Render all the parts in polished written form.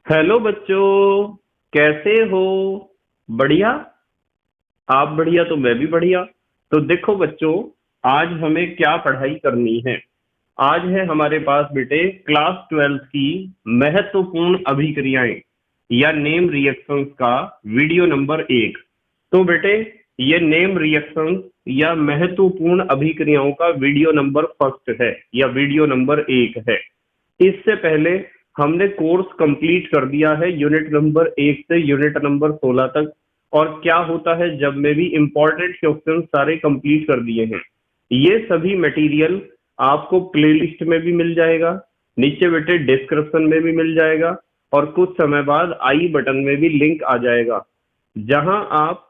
Hello बच्चों, कैसे हो? बढ़िया। आप बढ़िया तो मैं भी बढ़िया। तो देखो बच्चों, आज हमें क्या पढ़ाई करनी है। आज है हमारे पास बेटे क्लास 12th की महत्वपूर्ण अभिक्रियाएं या नेम रिएक्शंस का वीडियो नंबर 1। तो बेटे, ये नेम रिएक्शंस या महत्वपूर्ण अभिक्रियाओं का वीडियो नंबर फर्स्ट है या वीडियो नंबर 1 है। इससे पहले हमने कोर्स कंप्लीट कर दिया है यूनिट नंबर 1 से यूनिट नंबर 16 तक। और क्या होता है जब में भी इंपॉर्टेंट क्वेश्चन सारे कंप्लीट कर दिए हैं। ये सभी मटेरियल आपको प्लेलिस्ट में भी मिल जाएगा, नीचे बेटे डिस्क्रिप्शन में भी मिल जाएगा, और कुछ समय बाद आई बटन में भी लिंक आ जाएगा, जहां आप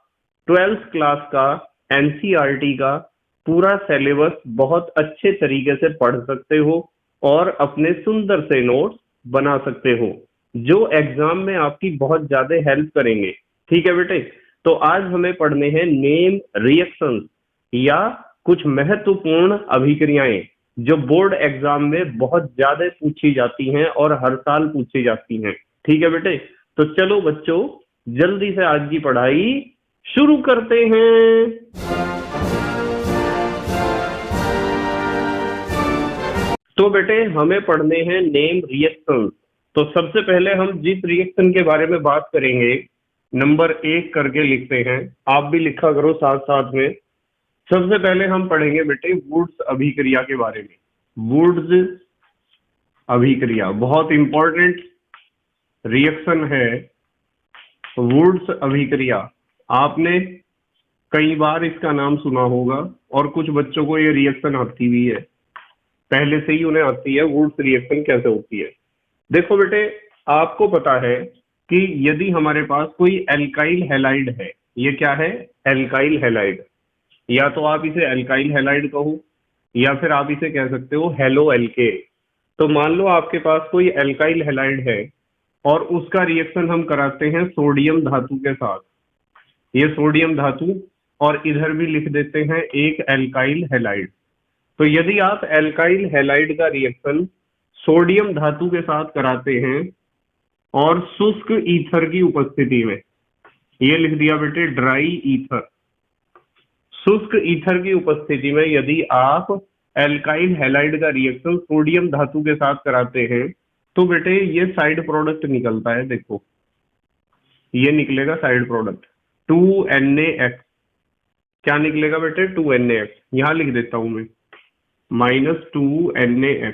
12th क्लास का एनसीईआरटी का पूरा सिलेबस बहुत अच्छे तरीके से पढ़ सकते हो और अपने सुंदर से नोट्स बना सकते हो, जो एग्जाम में आपकी बहुत ज्यादा हेल्प करेंगे। ठीक है बेटे, तो आज हमें पढ़ने हैं नेम रिएक्शंस या कुछ महत्वपूर्ण अभिक्रियाएं जो बोर्ड एग्जाम में बहुत ज्यादा पूछी जाती हैं और हर साल पूछी जाती हैं। ठीक है बेटे, तो चलो बच्चों, जल्दी से आज की पढ़ाई शुरू करते हैं। तो बेटे, हमें पढ़ने हैं नेम रिएक्शन। तो सबसे पहले हम जिस रिएक्शन के बारे में बात करेंगे, नंबर 1 करके लिखते हैं, आप भी लिखा करो साथ साथ में। सबसे पहले हम पढ़ेंगे बेटे वुड्स अभिक्रिया के बारे में। वुड्स अभिक्रिया बहुत इंपॉर्टेंट रिएक्शन है। वुड्स अभिक्रिया आपने कई बार इसका नाम सुना होगा, और कुछ बच्चों को ये रिएक्शन आती भी है, पहले से ही उन्हें आती है वुड्स रिएक्शन कैसे होती है। देखो बेटे, आपको पता है कि यदि हमारे पास कोई एल्काइल हैलाइड है, ये क्या है? Alkyl halide. या तो आप इसे एल्काइल हैलाइड कहो, या फिर आप इसे कह सकते हो हेलो एल्केन। तो मान लो आपके पास कोई एल्काइल हैलाइड है और उसका रिएक्शन हम कराते हैं सोडियम धातु के साथ, ये सोडियम धातु, और इधर भी लिख देते हैं एक एल्काइल हैलाइड। तो यदि आप एल्काइल हैलाइड का रिएक्शन सोडियम धातु के साथ कराते हैं और शुष्क ईथर की उपस्थिति में, ये लिख दिया बेटे ड्राई ईथर, शुष्क ईथर की उपस्थिति में यदि आप एल्काइल हैलाइड का रिएक्शन सोडियम धातु के साथ कराते हैं, तो बेटे ये साइड प्रोडक्ट निकलता है। देखो, ये निकलेगा साइड प्रोडक्ट 2Na। क्या निकलेगा बेटे? 2Na। यहां लिख देता हूं मैं -2Na।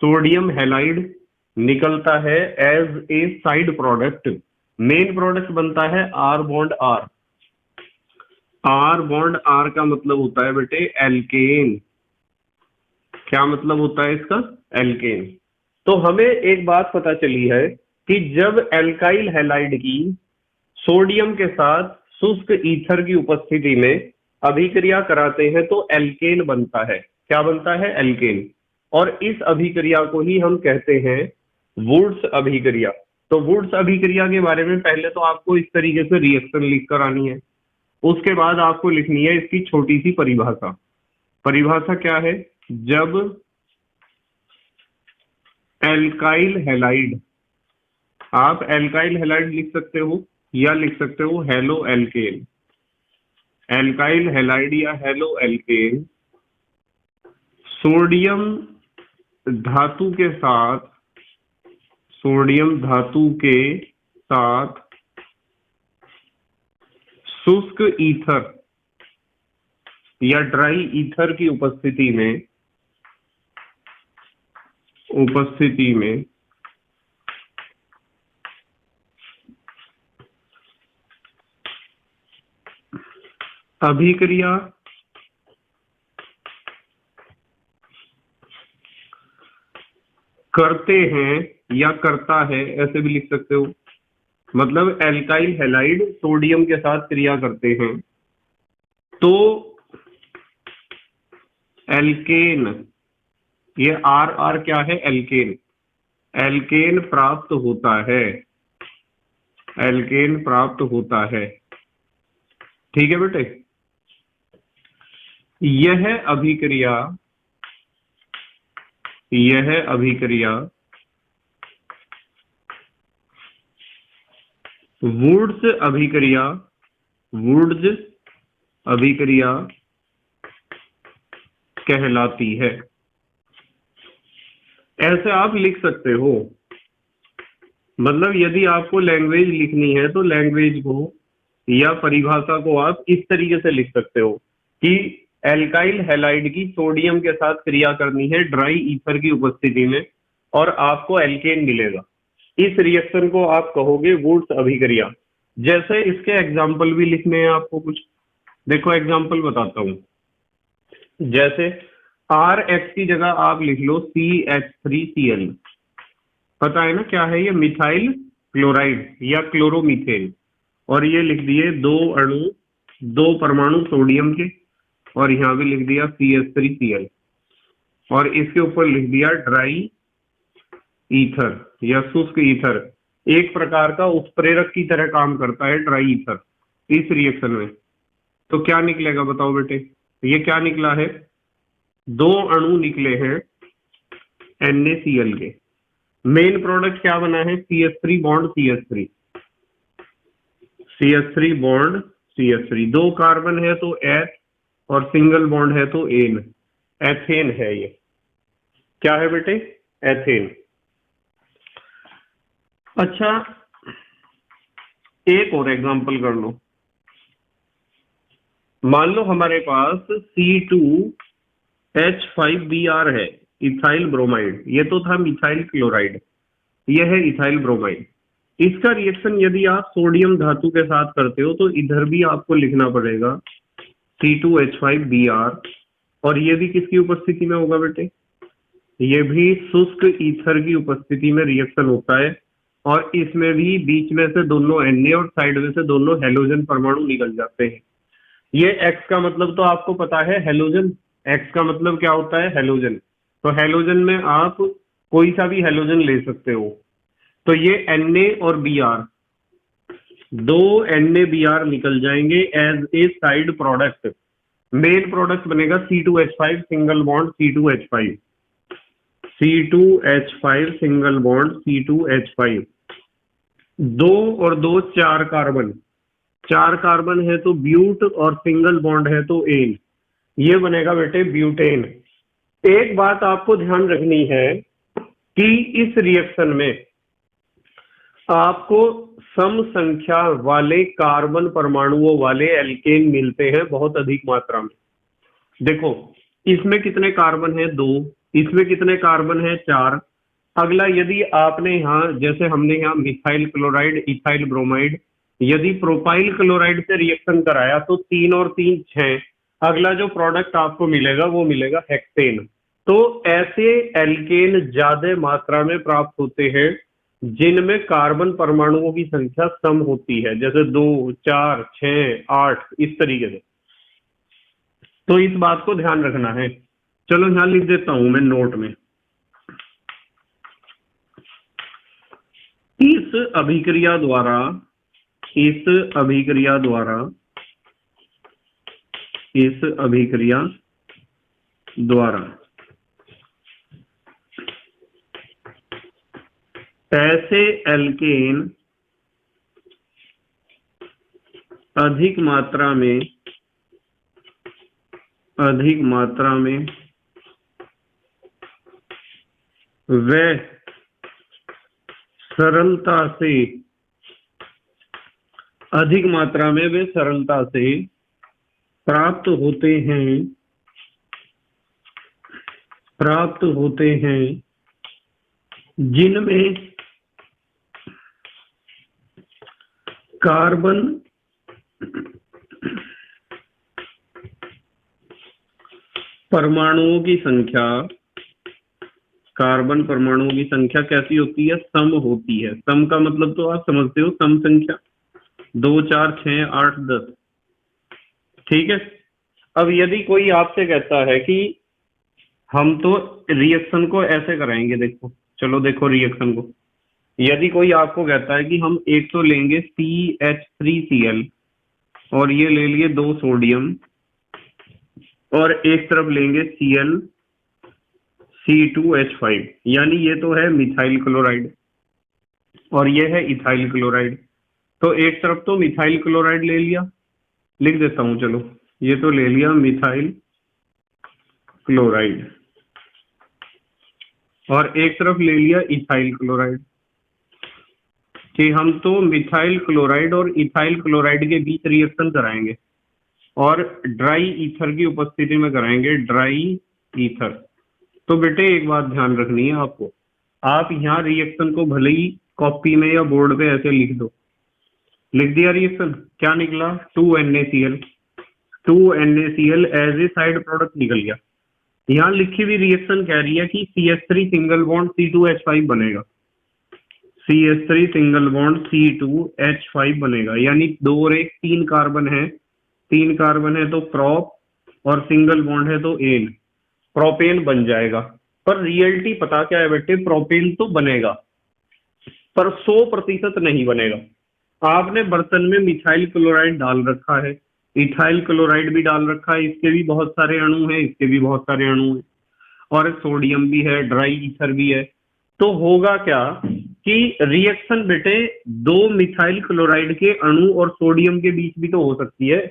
सोडियम हैलाइड निकलता है as a side product. Main product बनता है R bond R. R bond R का मतलब होता है बेटे एल्केन। क्या मतलब होता है इसका? एल्केन। तो हमें एक बात पता चली है कि जब एल्काइल हैलाइड की सोडियम के साथ शुष्क ईथर की उपस्थिति में अभिक्रिया कराते हैं तो एल्केन बनता है। क्या बनता है? एल्केन। और इस अभिक्रिया को ही हम कहते हैं वुड्स अभिक्रिया। तो वुड्स अभिक्रिया के बारे में पहले तो आपको इस तरीके से रिएक्शन लिख कर आनी है, उसके बाद आपको लिखनी है इसकी छोटी सी परिभाषा। परिभाषा क्या है? जब एल्काइल हैलाइड, आप एल्काइल हैलाइड लिख सकते हो या लिख सकते हो हेलो एल्केन। एल्काइल हैलाइड या हेलो एल्केन सोडियम धातु के साथ, सोडियम धातु के साथ शुष्क ईथर या ड्राई ईथर की उपस्थिति में अभिक्रिया करते हैं या करता है, ऐसे भी लिख सकते हो। मतलब एल्काइल हैलाइड सोडियम के साथ क्रिया करते हैं तो एल्केन, ये आर आर क्या है? एल्केन। एल्केन प्राप्त होता है, एल्केन प्राप्त होता है। ठीक है बेटे, यह अभिक्रिया, यह अभिक्रिया वुड्स अभिक्रिया, वुड्स अभिक्रिया कहलाती है। ऐसे आप लिख सकते हो। मतलब यदि आपको लैंग्वेज लिखनी है तो लैंग्वेज को या परिभाषा को आप इस तरीके से लिख सकते हो कि एल्काइल हैलाइड की सोडियम के साथ क्रिया करनी है ड्राई ईथर की उपस्थिति में और आपको एल्केन मिलेगा। इस रिएक्शन को आप कहोगे वुड्स अभिक्रिया। जैसे इसके एग्जाम्पल भी लिखने हैं आपको कुछ। देखो एग्जाम्पल बताता हूं। जैसे आर एक्स की जगह आप लिख लो CH3Cl। पता है ना क्या है ये? मिथाइल क्लोराइड या क्लोरोमीथेन। और ये लिख दिए दो परमाणु सोडियम के, और यहां भी लिख दिया CH3Cl, और इसके ऊपर लिख दिया ड्राई ईथर या शुष्क ईथर। एक प्रकार का उत्प्रेरक की तरह काम करता है ड्राई ईथर इस रिएक्शन में। तो क्या निकलेगा बताओ बेटे? ये क्या निकला है? दो अणु निकले हैं NaCl के। मेन प्रोडक्ट क्या बना है? CH3 bond CH3, CH3 bond CH3। दो कार्बन है तो H और सिंगल बॉन्ड है तो एन। एथेन है ये। क्या है बेटे? एथेन। अच्छा, एक और एग्जांपल कर लो। मान लो हमारे पास C2H5Br है, इथाइल ब्रोमाइड। ये तो था मिथाइल क्लोराइड, ये है इथाइल ब्रोमाइड। इसका रिएक्शन यदि आप सोडियम धातु के साथ करते हो तो इधर भी आपको लिखना पड़ेगा C2H5Br, और ये भी किसकी उपस्थिति में होगा बेटे? ये भी शुष्क ईथर की उपस्थिति में रिएक्शन होता है, और इसमें भी बीच में से दोनों Na और साइड में से दोनों हेलोजन परमाणु निकल जाते हैं। ये X का मतलब तो आपको पता है, हेलोजन। X का मतलब क्या होता है? हेलोजन। तो हेलोजन में आप कोई सा भी हेलोजन ले सकते हो। तो ये Na और Br, दो NaBr निकल जाएंगे as a side product. Main product बनेगा C2H5 single bond C2H5, C2H5 single bond C2H5। दो और दो चार कार्बन, चार कार्बन है तो ब्यूट, और सिंगल बॉन्ड है तो एन। ये बनेगा बेटे ब्यूटेन। एक बात आपको ध्यान रखनी है कि इस रिएक्शन में आपको सम संख्या वाले कार्बन परमाणुओं वाले एल्केन मिलते हैं बहुत अधिक मात्रा में। देखो इसमें कितने कार्बन है? दो। इसमें कितने कार्बन है? चार। अगला, यदि आपने यहाँ, जैसे हमने यहाँ मिथाइल क्लोराइड, इथाइल ब्रोमाइड, यदि प्रोपाइल क्लोराइड से रिएक्शन कराया तो 3 और 3 6। अगला जो प्रोडक्ट आपको मिलेगा वो मिलेगा हेक्सेन। तो ऐसे एल्केन ज्यादा मात्रा में प्राप्त होते हैं जिनमें कार्बन परमाणुओं की संख्या सम होती है, जैसे 2 4 6 8 इस तरीके से। तो इस बात को ध्यान रखना है। चलो यहां लिख देता हूं मैं नोट में। इस अभिक्रिया द्वारा ऐसे एल्केन अधिक मात्रा में वे सरलता से प्राप्त होते हैं जिनमें कार्बन परमाणुओं की संख्या कैसी होती है? सम होती है। सम का मतलब तो आप समझते हो, सम संख्या 2 4 6 8 10। ठीक है। अब यदि कोई आपसे कहता है कि हम तो रिएक्शन को ऐसे कराएंगे, देखो चलो देखो रिएक्शन को। यदि कोई आपको कहता है कि हम एक तो लेंगे CH3Cl, और ये ले लिए 2 सोडियम, और एक तरफ लेंगे Cl C2H5, यानी ये तो है मिथाइल क्लोराइड और ये है इथाइल क्लोराइड। तो एक तरफ तो मिथाइल क्लोराइड ले लिया, लिख देता हूं चलो, ये तो ले लिया मिथाइल क्लोराइड, और एक तरफ ले लिया इथाइल क्लोराइड, कि हम तो मिथाइल क्लोराइड और इथाइल क्लोराइड के बीच रिएक्शन कराएंगे और ड्राई ईथर की उपस्थिति में कराएंगे, ड्राई ईथर। तो बेटे एक बात ध्यान रखनी है आपको, आप यहाँ रिएक्शन को भले ही कॉपी में या बोर्ड पे ऐसे लिख दो, लिख दिया रिएक्शन, क्या निकला 2NaCl, 2NaCl as a side product निकल गया। यहाँ लिखी हुई रिएक्शन कह रही है कि CH3 सिंगल बॉन्ड C2H5 बनेगा, CH3 सिंगल बॉन्ड C2H5 बनेगा, यानी 2 और 1 3 कार्बन है, 3 कार्बन है तो प्रोप, और सिंगल बॉन्ड है तो एन, प्रोपेन बन जाएगा। पर रियलिटी पता क्या है बेटे, प्रोपेन तो बनेगा पर 100% नहीं बनेगा। आपने बर्तन में मिथाइल क्लोराइड डाल रखा है, इथाइल क्लोराइड भी डाल रखा है, इसके भी बहुत सारे अणु हैं, इसके भी बहुत सारे अणु हैं, और सोडियम भी है, ड्राई ईथर भी है। तो होगा क्या कि रिएक्शन बेटे 2 मिथाइल क्लोराइड के अणु और सोडियम के बीच भी तो हो सकती है।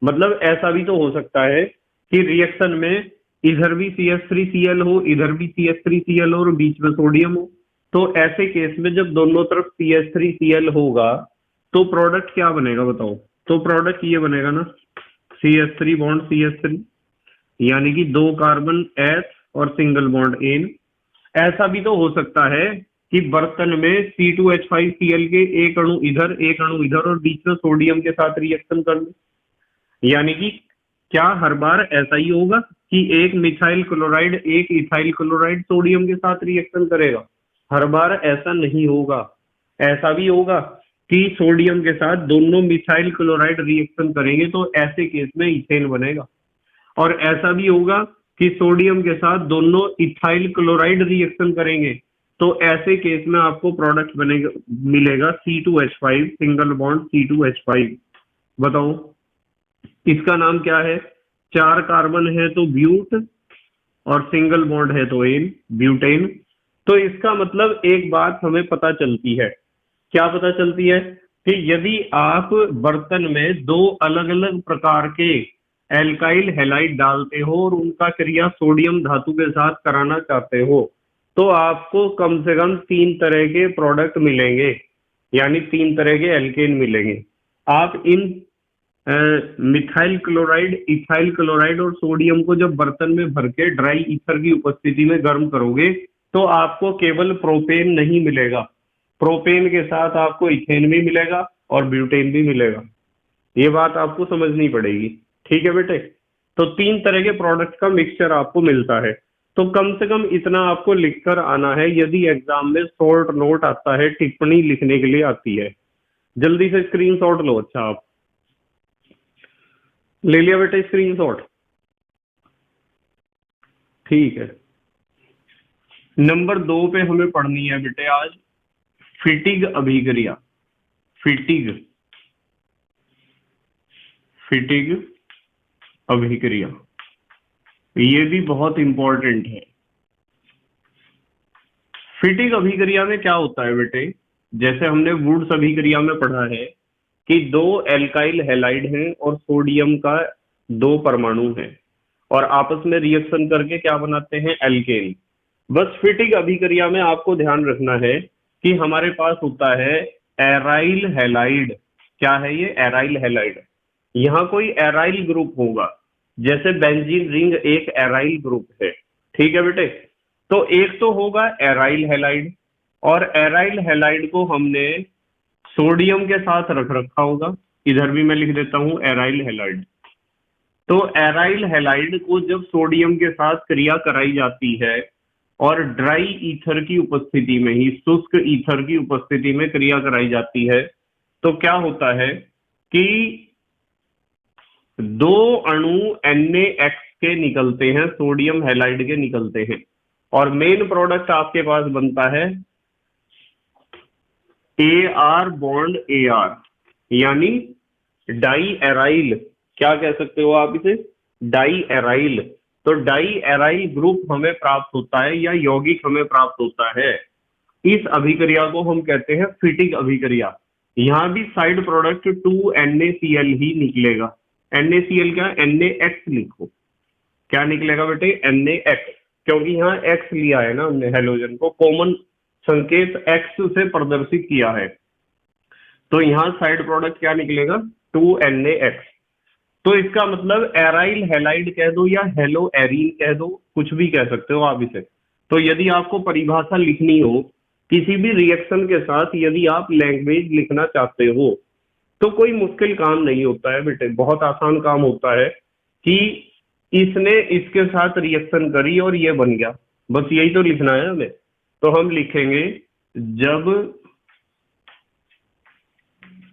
मतलब ऐसा भी तो हो सकता है कि रिएक्शन में इधर भी CH3Cl हो, इधर भी CH3Cl हो और बीच में सोडियम हो। तो ऐसे केस में जब दोनों तरफ CH3Cl होगा तो प्रोडक्ट क्या बनेगा बताओ? तो प्रोडक्ट ये बनेगा ना, CH3 बॉन्ड CH3, यानी कि 2 कार्बन S और सिंगल बॉन्ड N। ऐसा भी तो हो सकता है कि बर्तन में C2H5Cl के एक अणु इधर एक अणु इधर और बीच में सोडियम के साथ रिएक्शन कर ले। यानी कि क्या हर बार ऐसा ही होगा कि एक मिथाइल क्लोराइड एक इथाइल क्लोराइड सोडियम के साथ रिएक्शन करेगा? हर बार ऐसा नहीं होगा। ऐसा भी होगा कि सोडियम के साथ दोनों मिथाइल क्लोराइड रिएक्शन करेंगे तो ऐसे केस में इथेन बनेगा, और ऐसा भी होगा कि सोडियम के साथ दोनों इथाइल क्लोराइड रिएक्शन करेंगे तो ऐसे केस में आपको प्रोडक्ट बनेगा, मिलेगा C2H5 सिंगल बॉन्ड C2H5। बताओ इसका नाम क्या है? 4 कार्बन है तो ब्यूट और सिंगल बॉन्ड है तो एन, ब्यूटेन। तो इसका मतलब एक बात हमें पता चलती है, क्या पता चलती है? कि यदि आप बर्तन में 2 अलग अलग प्रकार के एल्काइल हैलाइड डालते हो और उनका क्रिया सोडियम धातु के साथ कराना चाहते हो तो आपको कम से कम 3 तरह के प्रोडक्ट मिलेंगे, यानी 3 तरह के एल्केन मिलेंगे। आप इन मिथाइल क्लोराइड, इथाइल क्लोराइड और सोडियम को जब बर्तन में भर के ड्राई ईथर की उपस्थिति में गर्म करोगे तो आपको केवल प्रोपेन नहीं मिलेगा, प्रोपेन के साथ आपको इथेन भी मिलेगा और ब्यूटेन भी मिलेगा। ये बात आपको समझनी पड़ेगी, ठीक है बेटे? तो 3 तरह के प्रोडक्ट का मिक्सचर आपको मिलता है। तो कम से कम इतना आपको लिखकर आना है, यदि एग्जाम में शॉर्ट नोट आता है, टिप्पणी लिखने के लिए आती है। जल्दी से स्क्रीनशॉट लो। अच्छा आप ले लिया बेटे स्क्रीनशॉट? ठीक है। नंबर 2 पे हमें पढ़नी है बेटे आज फिटिग अभिक्रिया। फिटिग, फिटिग अभिक्रिया, ये भी बहुत इंपॉर्टेंट है। फिटिग अभिक्रिया में क्या होता है बेटे? जैसे हमने वुड्स अभिक्रिया में पढ़ा है कि 2 एल्काइल हैलाइड हैं और सोडियम का 2 परमाणु हैं और आपस में रिएक्शन करके क्या बनाते हैं? एल्केन। बस फिटिग अभिक्रिया में आपको ध्यान रखना है कि हमारे पास होता है एराइल हैलाइड। क्या है ये? Aryl halide. यहाँ कोई एराइल ग्रुप होगा, जैसे बेंजीन रिंग एक एराइल ग्रुप है, ठीक है बेटे? तो एक तो होगा एराइल हैलाइड, और एराइल हैलाइड को हमने सोडियम के साथ रख रखा होगा, इधर भी मैं लिख देता हूं एराइल हैलाइड। तो एराइल हैलाइड को जब सोडियम के साथ क्रिया कराई जाती है और ड्राई ईथर की उपस्थिति में ही, शुष्क ईथर की उपस्थिति में क्रिया कराई जाती है, तो क्या होता है कि 2 अणु NaX के निकलते हैं, सोडियम हैलाइड के निकलते हैं, और मेन प्रोडक्ट आपके पास बनता है AR बॉन्ड AR, यानी डाई एराइल। क्या कह सकते हो आप इसे? Di aryl. तो डाई एराइल ग्रुप हमें प्राप्त होता है या यौगिक हमें प्राप्त होता है। इस अभिक्रिया को हम कहते हैं फिटिग अभिक्रिया। यहाँ भी साइड प्रोडक्ट 2NaCl ही निकलेगा। NaCl क्या, NaX लिखो। क्या निकलेगा बेटे, NaX, क्योंकि यहाँ X लिया है ना हमने, हेलोजन को कॉमन संकेत X से प्रदर्शित किया है, तो यहाँ साइड प्रोडक्ट क्या निकलेगा, 2NaX। तो इसका मतलब एराइल हैलाइड कह दो या हेलो एरीन कह दो, कुछ भी कह सकते हो आप इसे। तो यदि आपको परिभाषा लिखनी हो किसी भी रिएक्शन के साथ, यदि आप लैंग्वेज लिखना चाहते हो, तो कोई मुश्किल काम नहीं होता है बेटे, बहुत आसान काम होता है कि इसने इसके साथ रिएक्शन करी और ये बन गया, बस यही तो लिखना है हमें। तो हम लिखेंगे जब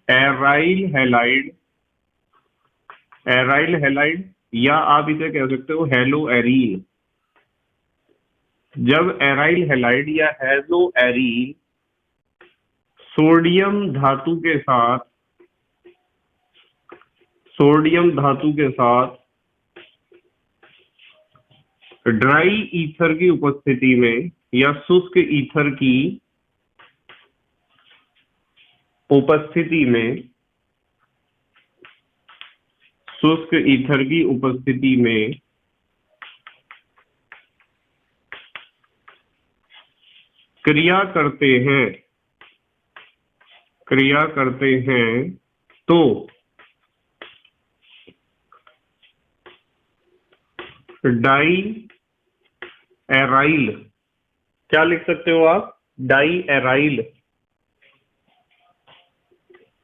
एराइल हैलाइड, एराइल हैलाइड या आप इसे कह सकते हो हेलो एरीन, जब एराइल हैलाइड या हेलो एरीन सोडियम धातु के साथ, सोडियम धातु के साथ ड्राई ईथर की उपस्थिति में या शुष्क ईथर की उपस्थिति में, शुष्क ईथर की उपस्थिति में क्रिया करते हैं, क्रिया करते हैं, तो डाई एराइल, क्या लिख सकते हो आप, डाई एराइल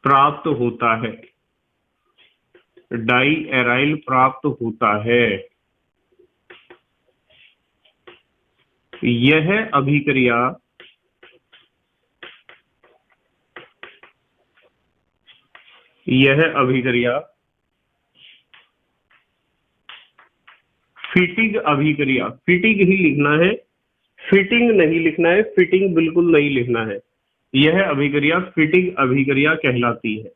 प्राप्त होता है, डाई एराइल प्राप्त होता है। यह अभिक्रिया, यह अभिक्रिया फिटिंग अभिक्रिया, फिटिंग ही लिखना है, फिटिंग नहीं लिखना है, फिटिंग बिल्कुल नहीं लिखना है। यह अभिक्रिया फिटिंग अभिक्रिया कहलाती है,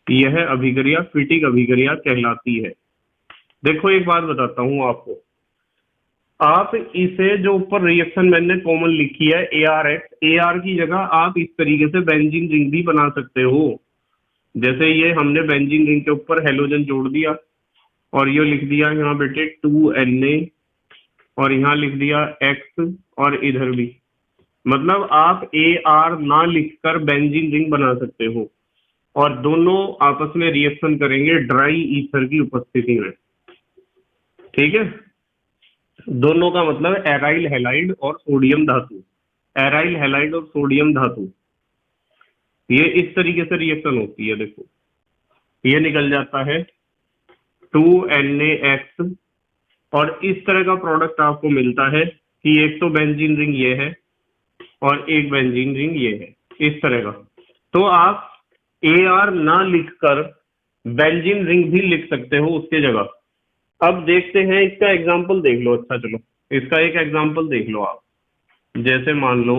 यह अभिक्रिया फिटिंग अभिक्रिया कहलाती है। देखो एक बात बताता हूं आपको, आप इसे जो ऊपर रिएक्शन मैंने कॉमन लिखी है ArX, AR की जगह आप इस तरीके से बेंजीन रिंग भी बना सकते हो। जैसे ये हमने बेंजीन रिंग के ऊपर हेलोजन जोड़ दिया और ये लिख दिया यहाँ बेटे 2Na, और यहाँ लिख दिया X, और इधर भी, मतलब आप AR ना लिखकर बेंजीन रिंग बना सकते हो, और दोनों आपस में रिएक्शन करेंगे ड्राई ईथर की उपस्थिति में। ठीक है, दोनों का मतलब एराइल हैलाइड और सोडियम धातु, एराइल हैलाइड और सोडियम धातु, ये इस तरीके से रिएक्शन होती है। देखो ये निकल जाता है 2NaX, और इस तरह का प्रोडक्ट आपको मिलता है कि एक तो बेंजीन रिंग ये है और एक बेंजीन रिंग ये है, इस तरह का। तो आप AR ना लिखकर बेंजीन रिंग भी लिख सकते हो उसके जगह। अब देखते हैं इसका एग्जाम्पल देख लो। अच्छा चलो इसका एक एग्जाम्पल देख लो आप। जैसे मान लो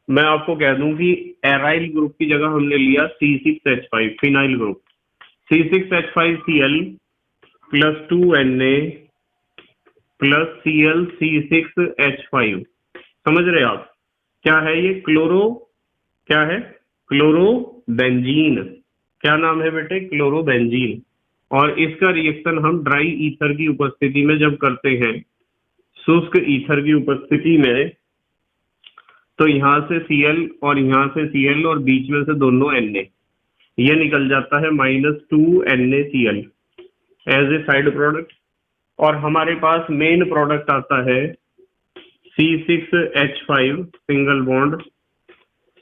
मैं आपको कह दूं कि एराइल ग्रुप की जगह हमने लिया C6H5 phenyl group, C6H5Cl plus 2Na plus Cl C6H5। समझ रहे आप क्या है ये, क्लोरो, क्या है, क्लोरोबेंजीन। क्या नाम है बेटे, क्लोरोबेंजीन। और इसका रिएक्शन हम ड्राई ईथर की उपस्थिति में जब करते हैं, शुष्क ईथर की उपस्थिति में, तो यहाँ से Cl और यहाँ से Cl और बीच में से दोनों Na, ये निकल जाता है -2NaCl as a side product. और हमारे पास मेन प्रोडक्ट आता है C6H5 सिंगल बॉन्ड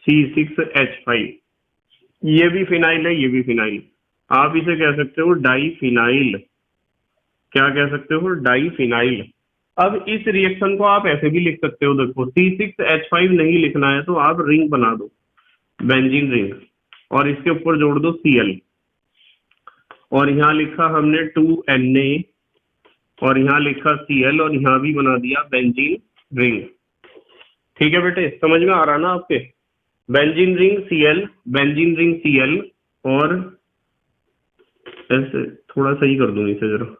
C6H5, ये भी फिनाइल है, ये भी फिनाइल, आप इसे कह सकते हो डाई फिनाइल। क्या कह सकते हो, डाई फिनाइल। अब इस रिएक्शन को आप ऐसे भी लिख सकते हो, देखो C6H5 नहीं लिखना है तो आप रिंग बना दो, बेंजीन रिंग, और इसके ऊपर जोड़ दो Cl, और यहाँ लिखा हमने 2Na, और यहाँ लिखा Cl, और यहाँ भी बना दिया बेंजीन रिंग। ठीक है बेटे, समझ में आ रहा ना आपके, benzene ring Cl, benzene ring Cl, और ऐसे थोड़ा सही कर दूं इसे जरा,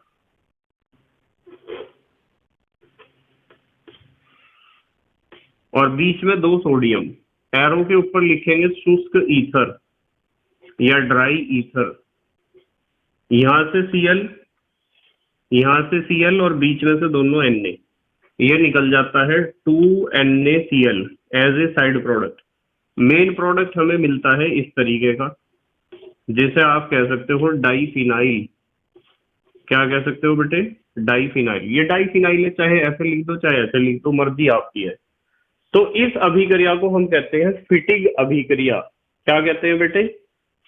और बीच में 2 सोडियम, एरो के ऊपर लिखेंगे शुष्क ईथर या ड्राई ईथर। यहां से Cl, यहां से Cl और बीच में से दोनों Na, ये निकल जाता है 2NaCl as a side product. Main product हमें मिलता है इस तरीके का, जिसे आप कह सकते हो डाईफिनाइल। क्या कह सकते हो बेटे? डाईफिनाइल। ये डाईफिनाइल है, चाहे ऐसे लिख दो चाहे ऐसे लिख दो, मर्जी आपकी है। तो इस अभिक्रिया को हम कहते हैं फिटिग अभिक्रिया। क्या कहते हैं बेटे?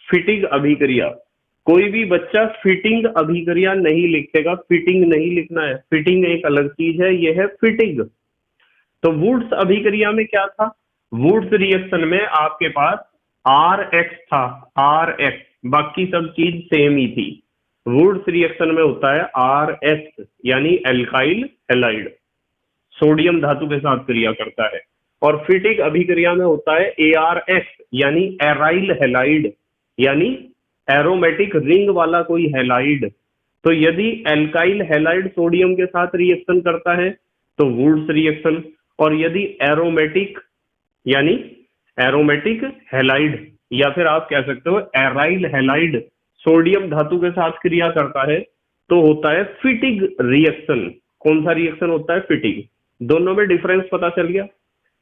फिटिग अभिक्रिया। कोई भी बच्चा फिटिंग अभिक्रिया नहीं लिखेगा, फिटिंग नहीं लिखना है, फिटिंग एक अलग चीज है, यह है फिटिग। तो वुड्स अभिक्रिया में क्या था? वुड्स रिएक्शन में आपके पास RX था, RX, बाकी सब चीज सेम ही थी। वुड्स रिएक्शन में होता है RS यानी एल्काइल हैलाइड, सोडियम धातु के साथ क्रिया करता है। और फिटिग अभिक्रिया में होता है ARX यानी एराइल हैलाइड, यानी एरोमेटिक रिंग वाला कोई हैलाइड। तो यदि एल्काइल हैलाइड सोडियम के साथ रिएक्शन करता है तो वुड्स रिएक्शन, और यदि एरोमेटिक यानी एरोमेटिक हैलाइड या फिर आप कह सकते हो एराइल हैलाइड सोडियम धातु के साथ क्रिया करता है तो होता है फिटिग रिएक्शन। कौन सा रिएक्शन होता है? फिटिग। दोनों में डिफरेंस पता चल गया?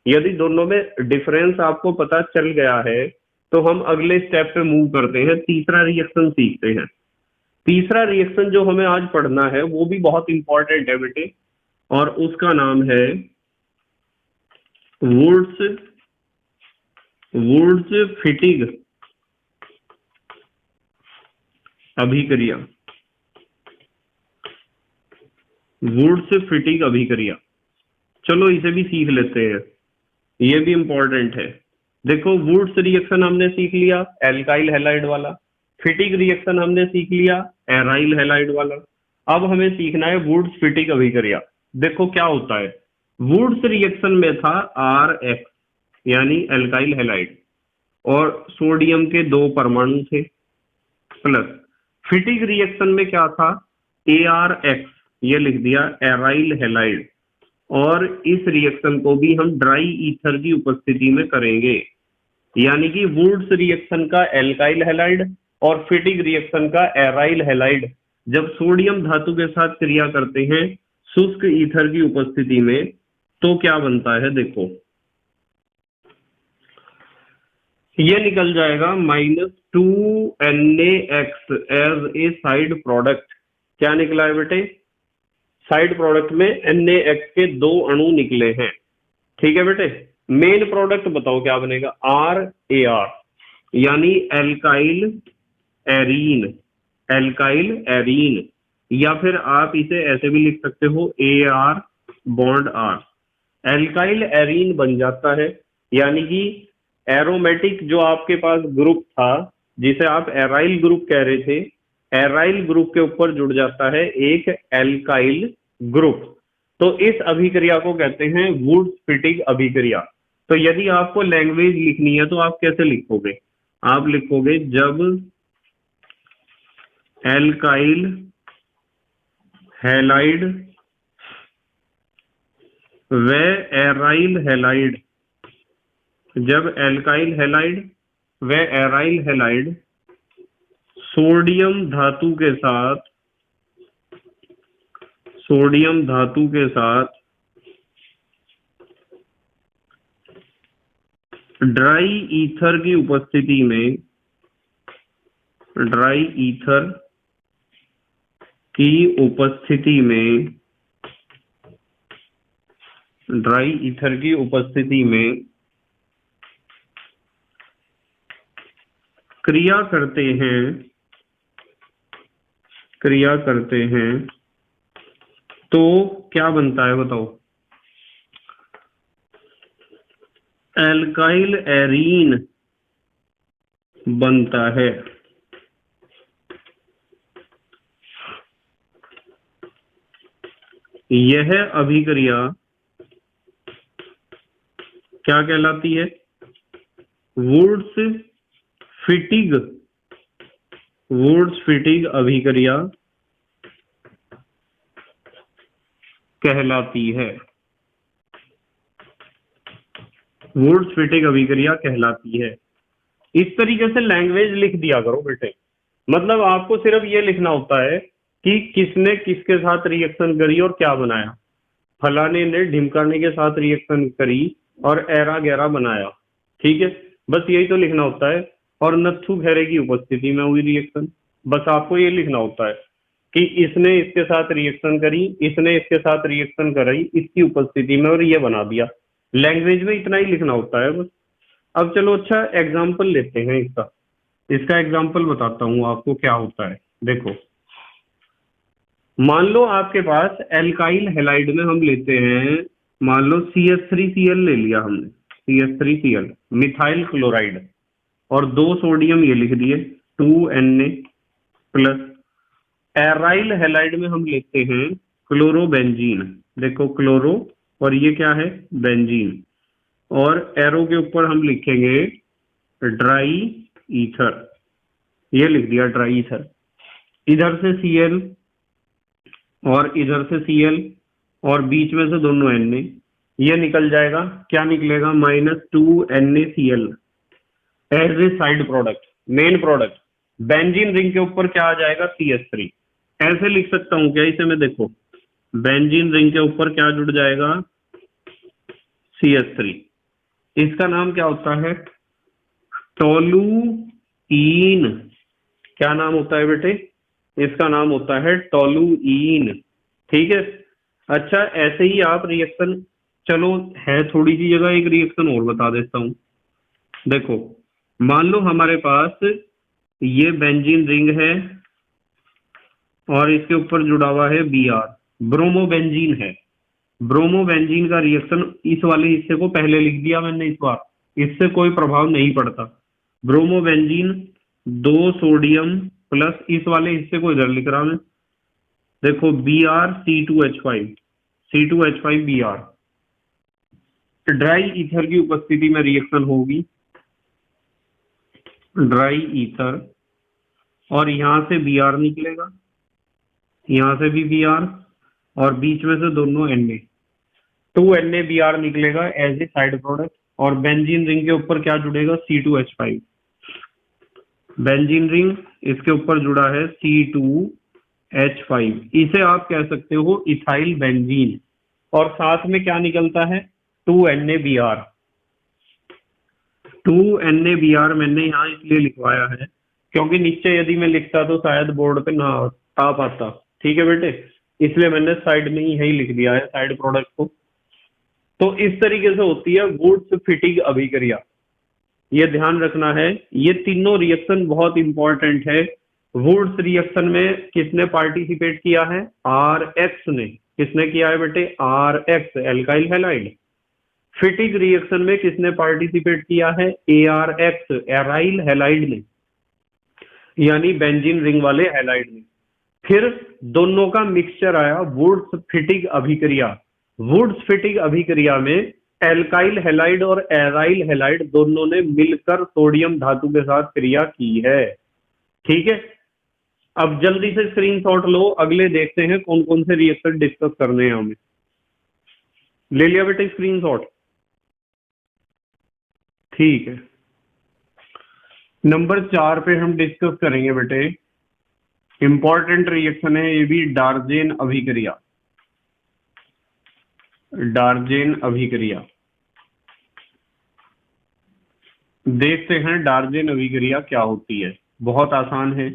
यदि दोनों में डिफरेंस आपको पता चल गया है तो हम अगले स्टेप पे मूव करते हैं, तीसरा रिएक्शन सीखते हैं। तीसरा रिएक्शन जो हमें आज पढ़ना है वो भी बहुत इंपॉर्टेंट है बेटे, और उसका नाम है वुड्स फिटिग अभिक्रिया। वुड्स फिटिग अभिक्रिया, चलो इसे भी सीख लेते हैं, ये भी इंपॉर्टेंट है। देखो, वुड्स रिएक्शन हमने सीख लिया एल्काइल हैलाइड वाला, फिटिग रिएक्शन हमने सीख लिया एराइल हैलाइड वाला। अब हमें सीखना है वुड्स फिटिग अभिक्रिया। देखो क्या होता है, वुड्स रिएक्शन में था RX यानी एल्काइल हैलाइड और सोडियम के 2 परमाणु थे, प्लस फिटिग रिएक्शन में क्या था? ARX, ये लिख दिया एराइल हैलाइड, और इस रिएक्शन को भी हम ड्राई ईथर की उपस्थिति में करेंगे। यानी कि वुड्स रिएक्शन का एल्काइल हैलाइड और फिटिग रिएक्शन का एराइल हैलाइड जब सोडियम धातु के साथ क्रिया करते हैं शुष्क ईथर की उपस्थिति में तो क्या बनता है? देखो, ये निकल जाएगा -2NaX as a side product. क्या निकला है बेटे? साइड प्रोडक्ट में NaX के 2 अणु निकले हैं। ठीक है बेटे, मेन प्रोडक्ट बताओ क्या बनेगा? RAR यानी एल्काइल एरीन, एल्काइल एरीन, या फिर आप इसे ऐसे भी लिख सकते हो AR bond R, alkyl arene बन जाता है। यानी कि एरोमेटिक जो आपके पास ग्रुप था जिसे आप एराइल ग्रुप कह रहे थे, एराइल ग्रुप के ऊपर जुड़ जाता है एक एल्काइल ग्रुप। तो इस अभिक्रिया को कहते हैं वुड्स फिटिग अभिक्रिया। तो यदि आपको लैंग्वेज लिखनी है तो आप कैसे लिखोगे? आप लिखोगे जब एल्काइल हैलाइड व एराइल हैलाइड, जब एल्काइल हैलाइड व एराइल हैलाइड सोडियम धातु के साथ ड्राई ईथर की उपस्थिति में, ड्राई ईथर की उपस्थिति में, ड्राई ईथर की उपस्थिति में क्रिया करते हैं तो क्या बनता है बताओ? एल्काइल एरीन बनता है। यह अभिक्रिया क्या कहलाती है? वुड्स फिटिग अभिक्रिया कहलाती है। वुड्स फिटिंग अभिक्रिया कहलाती है। इस तरीके से लैंग्वेज लिख दिया करो बेटे। मतलब आपको सिर्फ ये लिखना होता है कि किसने किसके साथ रिएक्शन करी और क्या बनाया। फलाने ने ढिमकाने के साथ रिएक्शन करी और ऐरा गैरा बनाया। ठीक है, बस यही तो लिखना होता है। और नत्थु खैरे की उपस्थिति में हुई रिएक्शन, बस आपको ये लिखना होता है कि इसने इसके साथ रिएक्शन करी, इसने इसके साथ रिएक्शन कराई इसकी उपस्थिति में, और ये बना दिया। लैंग्वेज में इतना ही लिखना होता है बस। अब चलो अच्छा एग्जाम्पल लेते हैं इसका। इसका एग्जाम्पल बताता हूँ आपको क्या होता है। देखो, मान लो आपके पास एल्काइल हैलाइड में हम लेते हैं, मान लो CH3Cl ले लिया हमने, CH3Cl मिथाइल क्लोराइड, और 2 सोडियम ये लिख दिए 2Na प्लस। एराइल हैलाइड में हम लेते हैं क्लोरोबेंजीन, देखो क्लोरो और ये क्या है बेंजीन, और एरो के ऊपर हम लिखेंगे ड्राई ईथर, ये लिख दिया ड्राई ईथर। इधर से Cl और इधर से Cl और बीच में से दोनों Na, ये निकल जाएगा, क्या निकलेगा -2NaCl as a side product, main product. Benzene ring के ऊपर क्या आ जाएगा CH3। ऐसे लिख सकता हूं क्या इसे मैं, देखो बेंजीन रिंग के ऊपर क्या जुड़ जाएगा CH3। इसका नाम क्या होता है टोलुईन। क्या नाम होता है बेटे, इसका नाम होता है टोलुईन। ठीक है, अच्छा ऐसे ही आप रिएक्शन, चलो है थोड़ी सी जगह एक रिएक्शन और बता देता हूं। देखो मान लो हमारे पास ये बेंजीन रिंग है और इसके ऊपर जुड़ा हुआ है Br, ब्रोमोबेंजीन है। ब्रोमोबेंजीन का रिएक्शन इस वाले हिस्से को पहले लिख दिया मैंने इस बार, इससे कोई प्रभाव नहीं पड़ता। ब्रोमोबेंजीन 2 सोडियम प्लस इस वाले हिस्से को इधर लिख रहा मैं, देखो Br C2H5 Br। Dry ether की उपस्थिति में रिएक्शन होगी, ड्राई ईथर, और यहां से Br निकलेगा, यहां से भी Br, और बीच में से दोनों Na, 2NaBr निकलेगा एज ए साइड प्रोडक्ट। और बेंजीन रिंग के ऊपर क्या जुड़ेगा C2H5, बेंजीन रिंग इसके ऊपर जुड़ा है C2H5, इसे आप कह सकते हो इथाइल बेंजीन। और साथ में क्या निकलता है 2NaBr। 2NaBr मैंने यहाँ इसलिए लिखवाया है क्योंकि नीचे यदि मैं लिखता तो शायद बोर्ड पे ना आ पाता। ठीक है बेटे, इसलिए मैंने साइड में ही यही लिख दिया है साइड प्रोडक्ट को। तो इस तरीके से होती है वुड्स फिटिंग अभिक्रिया, ये ध्यान रखना है। ये तीनों रिएक्शन बहुत इंपॉर्टेंट है। वुड्स रिएक्शन में किसने पार्टिसिपेट किया है RH ने, किसने किया है बेटे RH alkyl halide. Fitting reaction में किसने पार्टिसिपेट किया है ARX एराइल हैलाइड ने, यानी बेंजीन रिंग वाले हैलाइड ने। फिर दोनों का मिक्सचर आया वुड्स फिटिंग अभिक्रिया। वुड्स फिटिंग अभिक्रिया में एल्काइल हैलाइड और एराइल हैलाइड दोनों ने मिलकर सोडियम धातु के साथ क्रिया की है। ठीक है, अब जल्दी से स्क्रीनशॉट लो, अगले देखते हैं कौन कौन से रिएक्शन डिस्कस करने हैं हमें। ले लिया बेटे स्क्रीनशॉट, ठीक है। नंबर 4 पे हम डिस्कस करेंगे बेटे, इंपॉर्टेंट रिएक्शन है ये भी, डार्जेन अभिक्रिया। डार्जेन अभिक्रिया देखते हैं, डार्जेन अभिक्रिया क्या होती है। बहुत आसान है,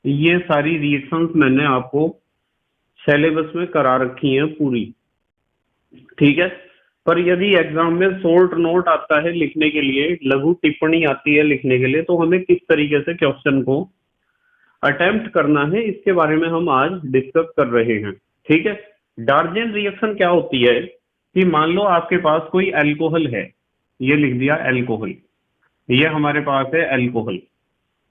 ये सारी रिएक्शंस मैंने आपको सिलेबस में करा रखी हैं पूरी। ठीक है, पर यदि एग्जाम में शॉर्ट नोट आता है लिखने के लिए, लघु टिप्पणी आती है लिखने के लिए, तो हमें किस तरीके से क्वेश्चन को अटेम्प्ट करना है इसके बारे में हम आज डिस्कस कर रहे हैं। ठीक है, डार्जेन रिएक्शन क्या होती है कि मान लो आपके पास कोई अल्कोहल है, ये लिख दिया अल्कोहल, ये हमारे पास है अल्कोहल,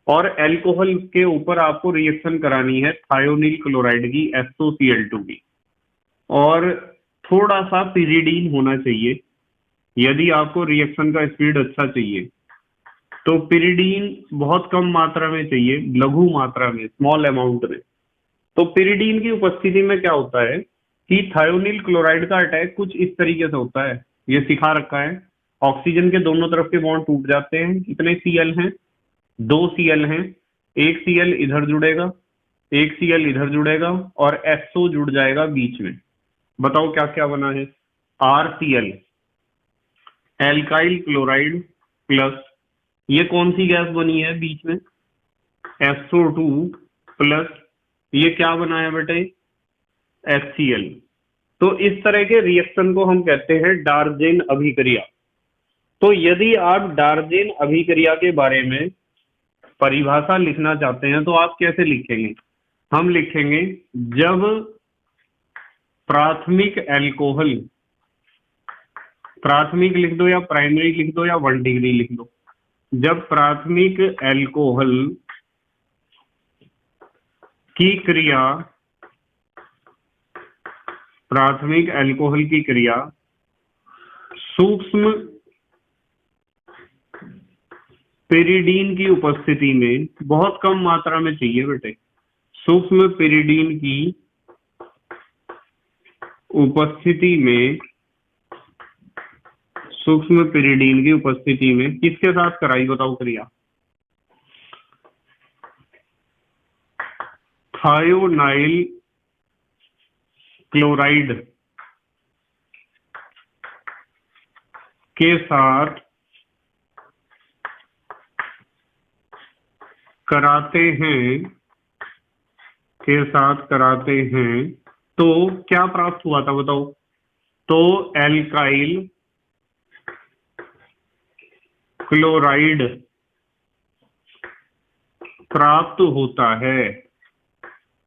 और अल्कोहल के ऊपर आपको रिएक्शन करानी है थायोनिल क्लोराइड की SOCl2 की, और थोड़ा सा पिरिडीन होना चाहिए। यदि आपको रिएक्शन का स्पीड अच्छा चाहिए तो पिरिडीन बहुत कम मात्रा में चाहिए, लघु मात्रा में, स्मॉल अमाउंट में। तो पिरिडीन की उपस्थिति में क्या होता है कि थायोनिल क्लोराइड का अटैक कुछ इस तरीके से होता है, ये सिखा रखा है, ऑक्सीजन के दोनों तरफ के बॉन्ड टूट जाते हैं। कितने Cl हैं? 2 Cl हैं। एक Cl इधर जुड़ेगा, एक Cl इधर जुड़ेगा और SO जुड़ जाएगा बीच में। बताओ क्या क्या बना है? RCl, एल्काइल क्लोराइड प्लस, ये कौन सी गैस बनी है बीच में? SO2 प्लस, ये क्या बना है बेटे? HCl। तो इस तरह के रिएक्शन को हम कहते हैं डार्जेन अभिक्रिया। तो यदि आप डार्जेन अभिक्रिया के बारे में परिभाषा लिखना चाहते हैं तो आप कैसे लिखेंगे? हम लिखेंगे जब प्राथमिक एल्कोहल, प्राथमिक लिख दो या प्राइमरी लिख दो या 1 डिग्री लिख दो, जब प्राथमिक एल्कोहल की क्रिया, प्राथमिक एल्कोहल की क्रिया सूक्ष्म पेरिडीन की उपस्थिति में, बहुत कम मात्रा में चाहिए बेटे, सूक्ष्म पेरिडीन की उपस्थिति में, सूक्ष्म पेरिडीन की उपस्थिति में किसके साथ कराई बताओ क्रिया? थायोनाइल क्लोराइड के साथ कराते हैं, के साथ कराते हैं तो क्या प्राप्त हुआ था बताओ? तो एल्काइल क्लोराइड प्राप्त होता है,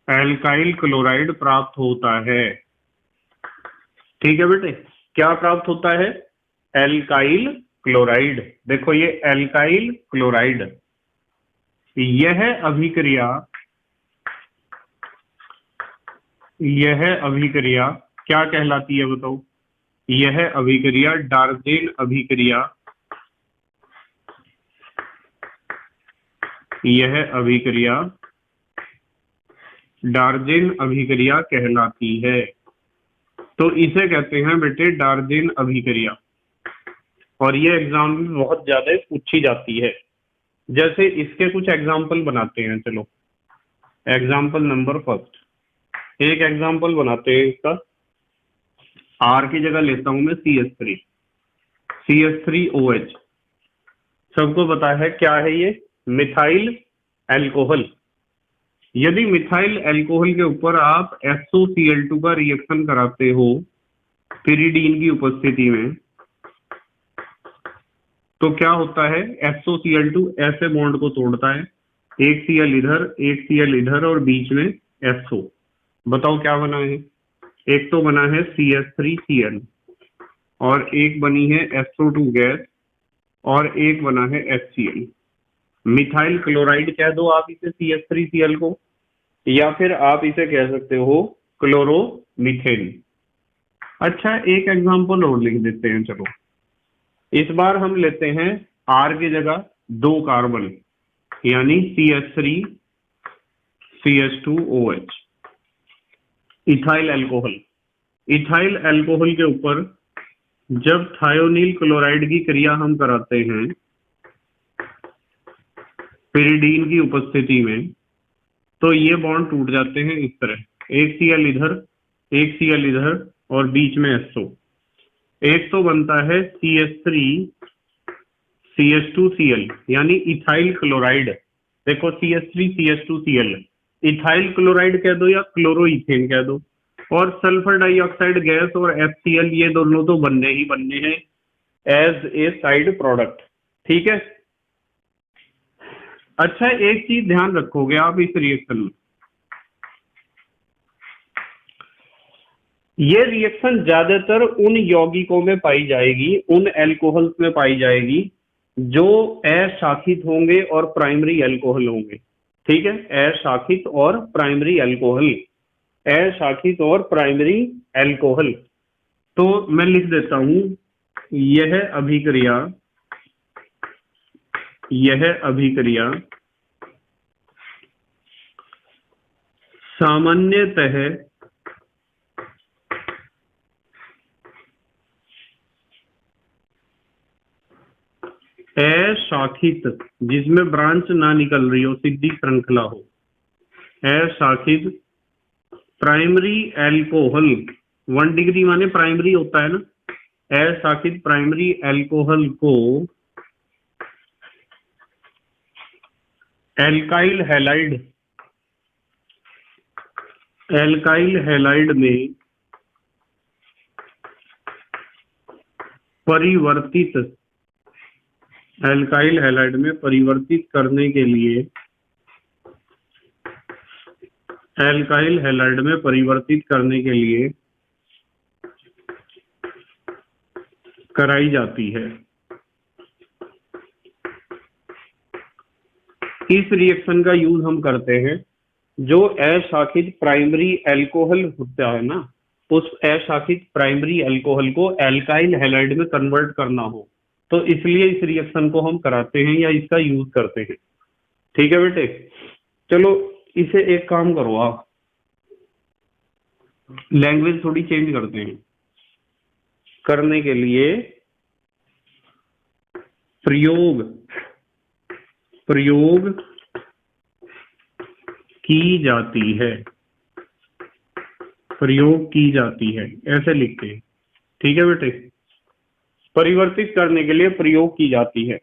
एल्काइल क्लोराइड प्राप्त होता है। ठीक है बेटे, क्या प्राप्त होता है? Alkyl chloride. देखो ये एल्काइल क्लोराइड, यह अभिक्रिया, यह अभिक्रिया क्या कहलाती है बताओ? यह अभिक्रिया डार्जेन अभिक्रिया, यह अभिक्रिया डार्जेन अभिक्रिया कहलाती है। तो इसे कहते हैं बेटे डार्जेन अभिक्रिया, और ये एग्जाम में बहुत ज्यादा पूछी जाती है। जैसे इसके कुछ एग्जाम्पल बनाते हैं, चलो एग्जाम्पल नंबर फर्स्ट, एक एग्जाम्पल बनाते हैं इसका। R की जगह लेता हूं मैं CH3, CH3OH। सबको पता है क्या है ये? Methyl alcohol. यदि मिथाइल एल्कोहल के ऊपर आप SOCl2 का रिएक्शन कराते हो पिरिडीन की उपस्थिति में, तो क्या होता है? SOCl2 ऐसे बॉन्ड को तोड़ता है, एक Cl इधर, एक Cl इधर और बीच में SO। बताओ क्या बना है? एक तो बना है CH3Cl और एक बनी है SO2 गैस और एक बना है HCl। मिथाइल क्लोराइड कह दो आप इसे CH3Cl को, या फिर आप इसे कह सकते हो क्लोरोमीथेन। अच्छा एक एग्जांपल और लिख देते हैं, चलो इस बार हम लेते हैं R की जगह 2 कार्बन, यानी CH3 CH2OH, ethyl alcohol. Ethyl alcohol के ऊपर जब थायोनील क्लोराइड की क्रिया हम कराते हैं पिरिडीन की उपस्थिति में, तो ये बॉन्ड टूट जाते हैं इस तरह, एक Cl इधर, एक Cl इधर और बीच में SO। एक तो बनता है CH3 CH2Cl, यानी इथाइल क्लोराइड। देखो CH3 CH2Cl, इथाइल क्लोराइड कह दो या क्लोरोइथेन कह दो, और सल्फर डाइऑक्साइड गैस और HCl, ये दोनों तो बनने ही बनने हैं एज ए साइड प्रोडक्ट। ठीक है। अच्छा एक चीज ध्यान रखोगे आप इस रिएक्शन में, ये रिएक्शन ज्यादातर उन यौगिकों में पाई जाएगी, उन एल्कोहल्स में पाई जाएगी जो अशाखित होंगे और प्राइमरी एल्कोहल होंगे। ठीक है, अशाखित और प्राइमरी एल्कोहल, अशाखित और प्राइमरी एल्कोहल। तो मैं लिख देता हूं, यह अभिक्रिया, यह अभिक्रिया सामान्यतः अशाखित, जिसमें ब्रांच ना निकल रही हो, सीधी श्रृंखला हो। अशाखित प्राइमरी एल्कोहल, 1 डिग्री माने प्राइमरी होता है ना। अशाखित प्राइमरी एल्कोहल को एल्काइल हैलाइड, एल्काइल हैलाइड में परिवर्तित, एल्काइल हैलाइड में परिवर्तित करने के लिए, एल्काइल हैलाइड में परिवर्तित करने के लिए कराई जाती है। इस रिएक्शन का यूज हम करते हैं जो अशाखित प्राइमरी एल्कोहल होता है ना, उस अशाखित प्राइमरी एल्कोहल को एल्काइल हैलाइड में कन्वर्ट करना हो, तो इसलिए इस रिएक्शन को हम कराते हैं या इसका यूज करते हैं। ठीक है बेटे, चलो इसे एक काम करो, आप लैंग्वेज थोड़ी चेंज करते हैं। करने के लिए प्रयोग की जाती है, प्रयोग की जाती है, ऐसे लिखते हैं। ठीक है बेटे, परिवर्तित करने के लिए प्रयोग की जाती है।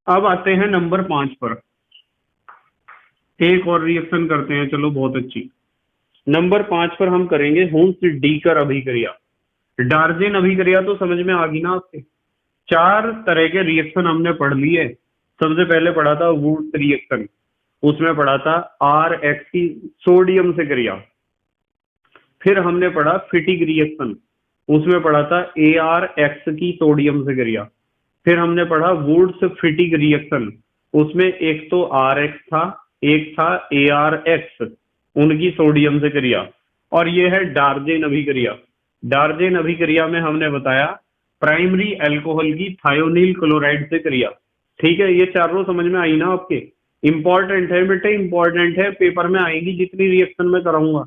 अब आते हैं नंबर 5 पर, एक और रिएक्शन करते हैं। चलो बहुत अच्छी। नंबर 5 पर हम करेंगे हुंस-डीकर अभिक्रिया। डार्जेन अभिक्रिया तो समझ में आ गई ना आपके। 4 तरह के रिएक्शन हमने पढ़ लिए। सबसे पहले पढ़ा था वुड्स रिएक्शन, उसमें पढ़ा था RX की सोडियम से क्रिया। फिर हमने पढ़ा फिटिक रिएक्शन, उसमें पढ़ा था ARX की सोडियम से क्रिया। फिर हमने पढ़ा वुड्स फिटिक रिएक्शन, उसमें एक तो RX था, एक था ARX, उनकी सोडियम से क्रिया। और ये है डार्जेन अभिक्रिया। डार्जेन अभिक्रिया में हमने बताया प्राइमरी अल्कोहल की थायोनील क्लोराइड से क्रिया। ठीक है, ये चारों समझ में आई ना आपके। इंपॉर्टेंट है बेटे, इंपॉर्टेंट है, पेपर में आएगी जितनी रिएक्शन में कराऊंगा।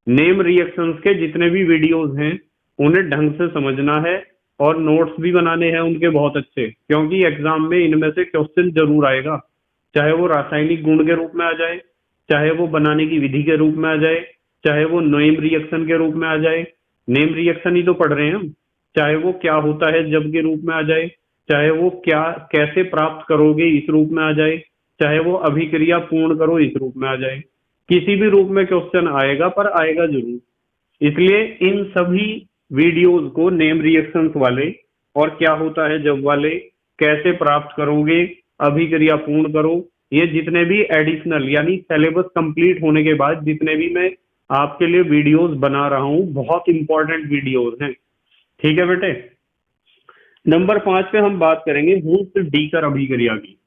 नेम रिएक्शंस के जितने भी वीडियोस हैं उन्हें ढंग से समझना है और नोट्स भी बनाने हैं उनके बहुत अच्छे, क्योंकि एग्जाम में इनमें से क्वेश्चन जरूर आएगा, चाहे वो रासायनिक गुण के रूप में आ जाए, चाहे वो बनाने की विधि के रूप में आ जाए, चाहे वो नेम रिएक्शन के रूप में आ जाए। नेम रिएक्शन ही तो पढ़ रहे हैं हम। चाहे वो क्या होता है जब के रूप में आ जाए, चाहे वो क्या कैसे प्राप्त करोगे इस रूप में आ जाए, चाहे वो अभिक्रिया पूर्ण करो इस रूप में आ जाए, किसी भी रूप में क्वेश्चन आएगा, पर आएगा जरूर। इसलिए इन सभी वीडियोस को नेम रिएक्शंस वाले और क्या होता है जब वाले, कैसे प्राप्त करोगे, अभिक्रिया पूर्ण करो, ये जितने भी एडिशनल यानी सिलेबस कंप्लीट होने के बाद जितने भी मैं आपके लिए वीडियोस बना रहा हूं, बहुत इंपॉर्टेंट वीडियोस हैं। ठीक है बेटे, नंबर 5 पे हम बात करेंगे हुंस-डीकर अभिक्रिया की।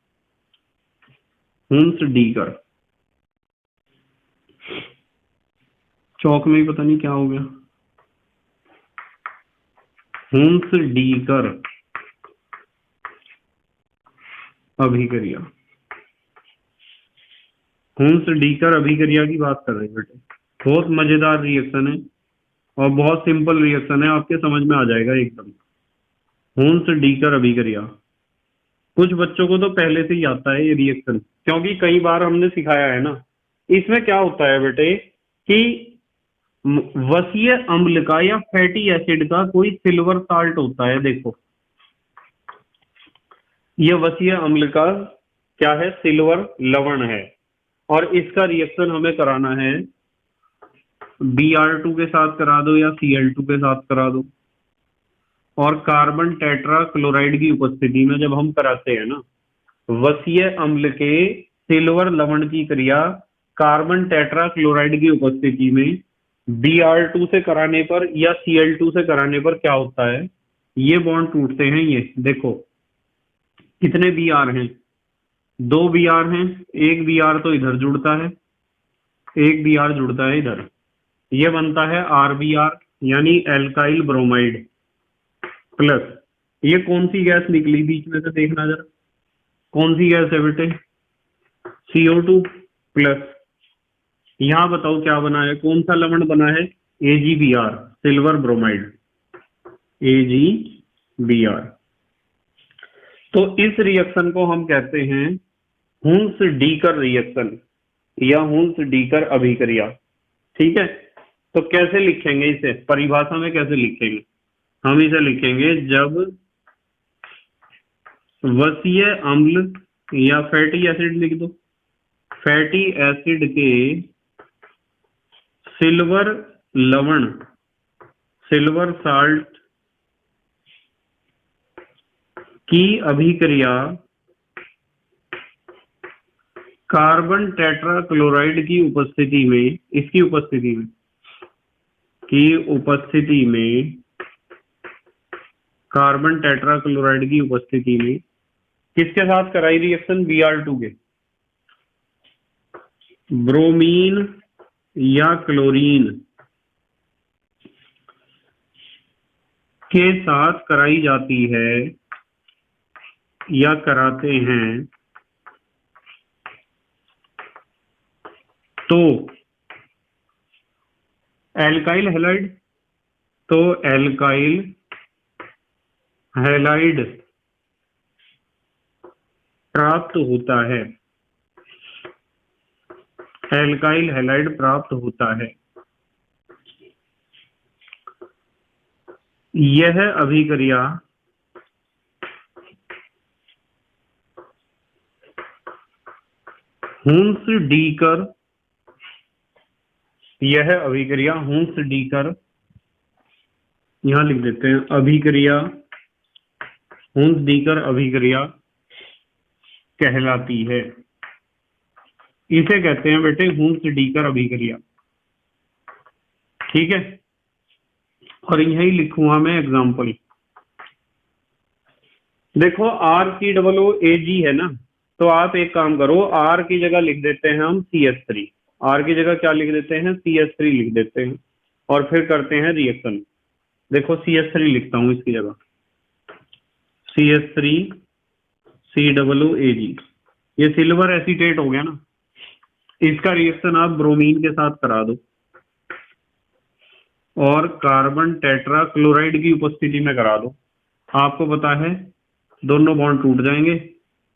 हुंस-डीकर, चौक में ही पता नहीं क्या हो गया। हुंस-डीकर अभिक्रिया, हुंस-डीकर अभिक्रिया की बात कर रहे हैं बेटे। बहुत मजेदार रिएक्शन है और बहुत सिंपल रिएक्शन है, आपके समझ में आ जाएगा एकदम। हुंस-डीकर अभिक्रिया, कुछ बच्चों को तो पहले से ही आता है ये रिएक्शन, क्योंकि कई बार हमने सिखाया है ना। इसमें क्या होता है बेटे कि वसीय अम्ल का या फैटी एसिड का कोई सिल्वर साल्ट होता है। देखो ये वसीय अम्ल का क्या है, सिल्वर लवण है, और इसका रिएक्शन हमें कराना है Br2 के साथ करा दो या Cl2 के साथ करा दो। और कार्बन टेट्रा क्लोराइड की उपस्थिति में जब हम कराते हैं ना वसीय अम्ल के सिल्वर लवण की क्रिया कार्बन टेट्रा क्लोराइड की उपस्थिति में Br2 से कराने पर या Cl2 से कराने पर क्या होता है, ये बॉन्ड टूटते हैं। ये देखो कितने Br हैं, 2 Br हैं, एक Br तो इधर जुड़ता है, एक Br जुड़ता है इधर, ये बनता है RBr यानी एल्काइल ब्रोमाइड प्लस ये कौन सी गैस निकली बीच में से, देखना जरा कौन सी गैस है बेटे, CO2 प्लस यहां बताओ क्या बना है, कौन सा लवण बना है, AgBr सिल्वर ब्रोमाइड, AgBr। तो इस रिएक्शन को हम कहते हैं हुंस डीकर रिएक्शन या हुंस डीकर अभिक्रिया। ठीक है, तो कैसे लिखेंगे इसे, परिभाषा में कैसे लिखेंगे? हम इसे लिखेंगे जब वसीय अम्ल या फैटी एसिड लिख दो, फैटी एसिड के सिल्वर लवण, सिल्वर साल्ट की अभिक्रिया कार्बन टेट्राक्लोराइड की उपस्थिति में, इसकी उपस्थिति में कार्बन टेट्राक्लोराइड की उपस्थिति में किसके साथ कराई रिएक्शन? Br2 के, ब्रोमीन या क्लोरीन के साथ कराई जाती है या कराते हैं, तो एल्काइल हैलाइड, तो एल्काइल हैलाइड प्राप्त होता है, एल्काइल हैलाइड प्राप्त होता है। यह अभिक्रिया हुंस डीकर, यह अभिक्रिया हुंस डीकर, यहां लिख देते हैं अभिक्रिया, हुंस डीकर अभिक्रिया कहलाती है। इसे कहते हैं बेटे हुंस डीकर अभिक्रिया। ठीक है, और यही लिखूंगा मैं एग्जांपल। देखो RCOOAg है ना, तो आप एक काम करो, R की जगह लिख देते हैं हम CH3, R की जगह क्या लिख देते हैं? CH3 लिख देते हैं, और फिर करते हैं रिएक्शन। देखो CH3 लिखता हूं इसकी जगह, CH3 COOAg, ये सिल्वर एसीटेट हो गया ना, इसका रिएक्शन आप ब्रोमीन के साथ करा दो और कार्बन टेट्राक्लोराइड की उपस्थिति में करा दो। आपको पता है दोनों बॉन्ड टूट जाएंगे,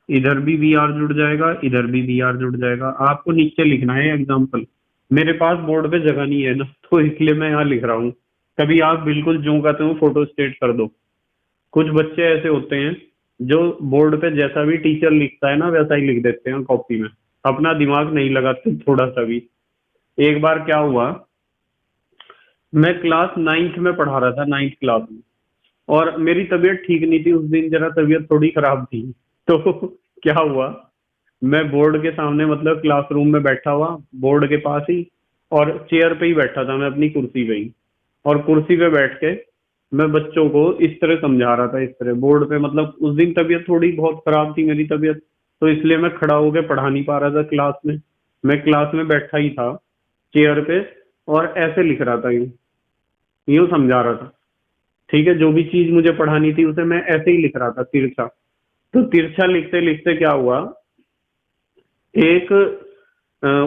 इधर भी Br जुड़ जाएगा, इधर भी Br जुड़ जाएगा। आपको नीचे लिखना है एग्जांपल, मेरे पास बोर्ड पे जगह नहीं है ना, तो इसलिए मैं यहाँ लिख रहा हूँ। कभी आप बिल्कुल जो कहते हो फोटो स्टेट कर दो। कुछ बच्चे ऐसे होते हैं जो बोर्ड पे जैसा भी टीचर लिखता है ना वैसा ही लिख देते हैं कॉपी में, अपना दिमाग नहीं लगाते थोड़ा सा भी। एक बार क्या हुआ, मैं क्लास 9th में पढ़ा रहा था, 9th क्लास में, और मेरी तबीयत ठीक नहीं थी उस दिन, जरा तबीयत थोड़ी खराब थी। तो क्या हुआ, मैं बोर्ड के सामने मतलब क्लासरूम में बैठा हुआ, बोर्ड के पास ही, और चेयर पे ही बैठा था मैं, अपनी कुर्सी पे ही, और कुर्सी पे बैठ के मैं बच्चों को इस तरह समझा रहा था, इस तरह बोर्ड पे। मतलब उस दिन तबीयत थोड़ी बहुत खराब थी मेरी तबीयत, तो इसलिए मैं खड़ा होकर पढ़ा नहीं पा रहा था क्लास में। मैं क्लास में बैठा ही था चेयर पे, और ऐसे लिख रहा था, यूं समझा रहा था। ठीक है, जो भी चीज मुझे पढ़ानी थी उसे मैं ऐसे ही लिख रहा था तिरछा। तो तिरछा लिखते लिखते क्या हुआ, एक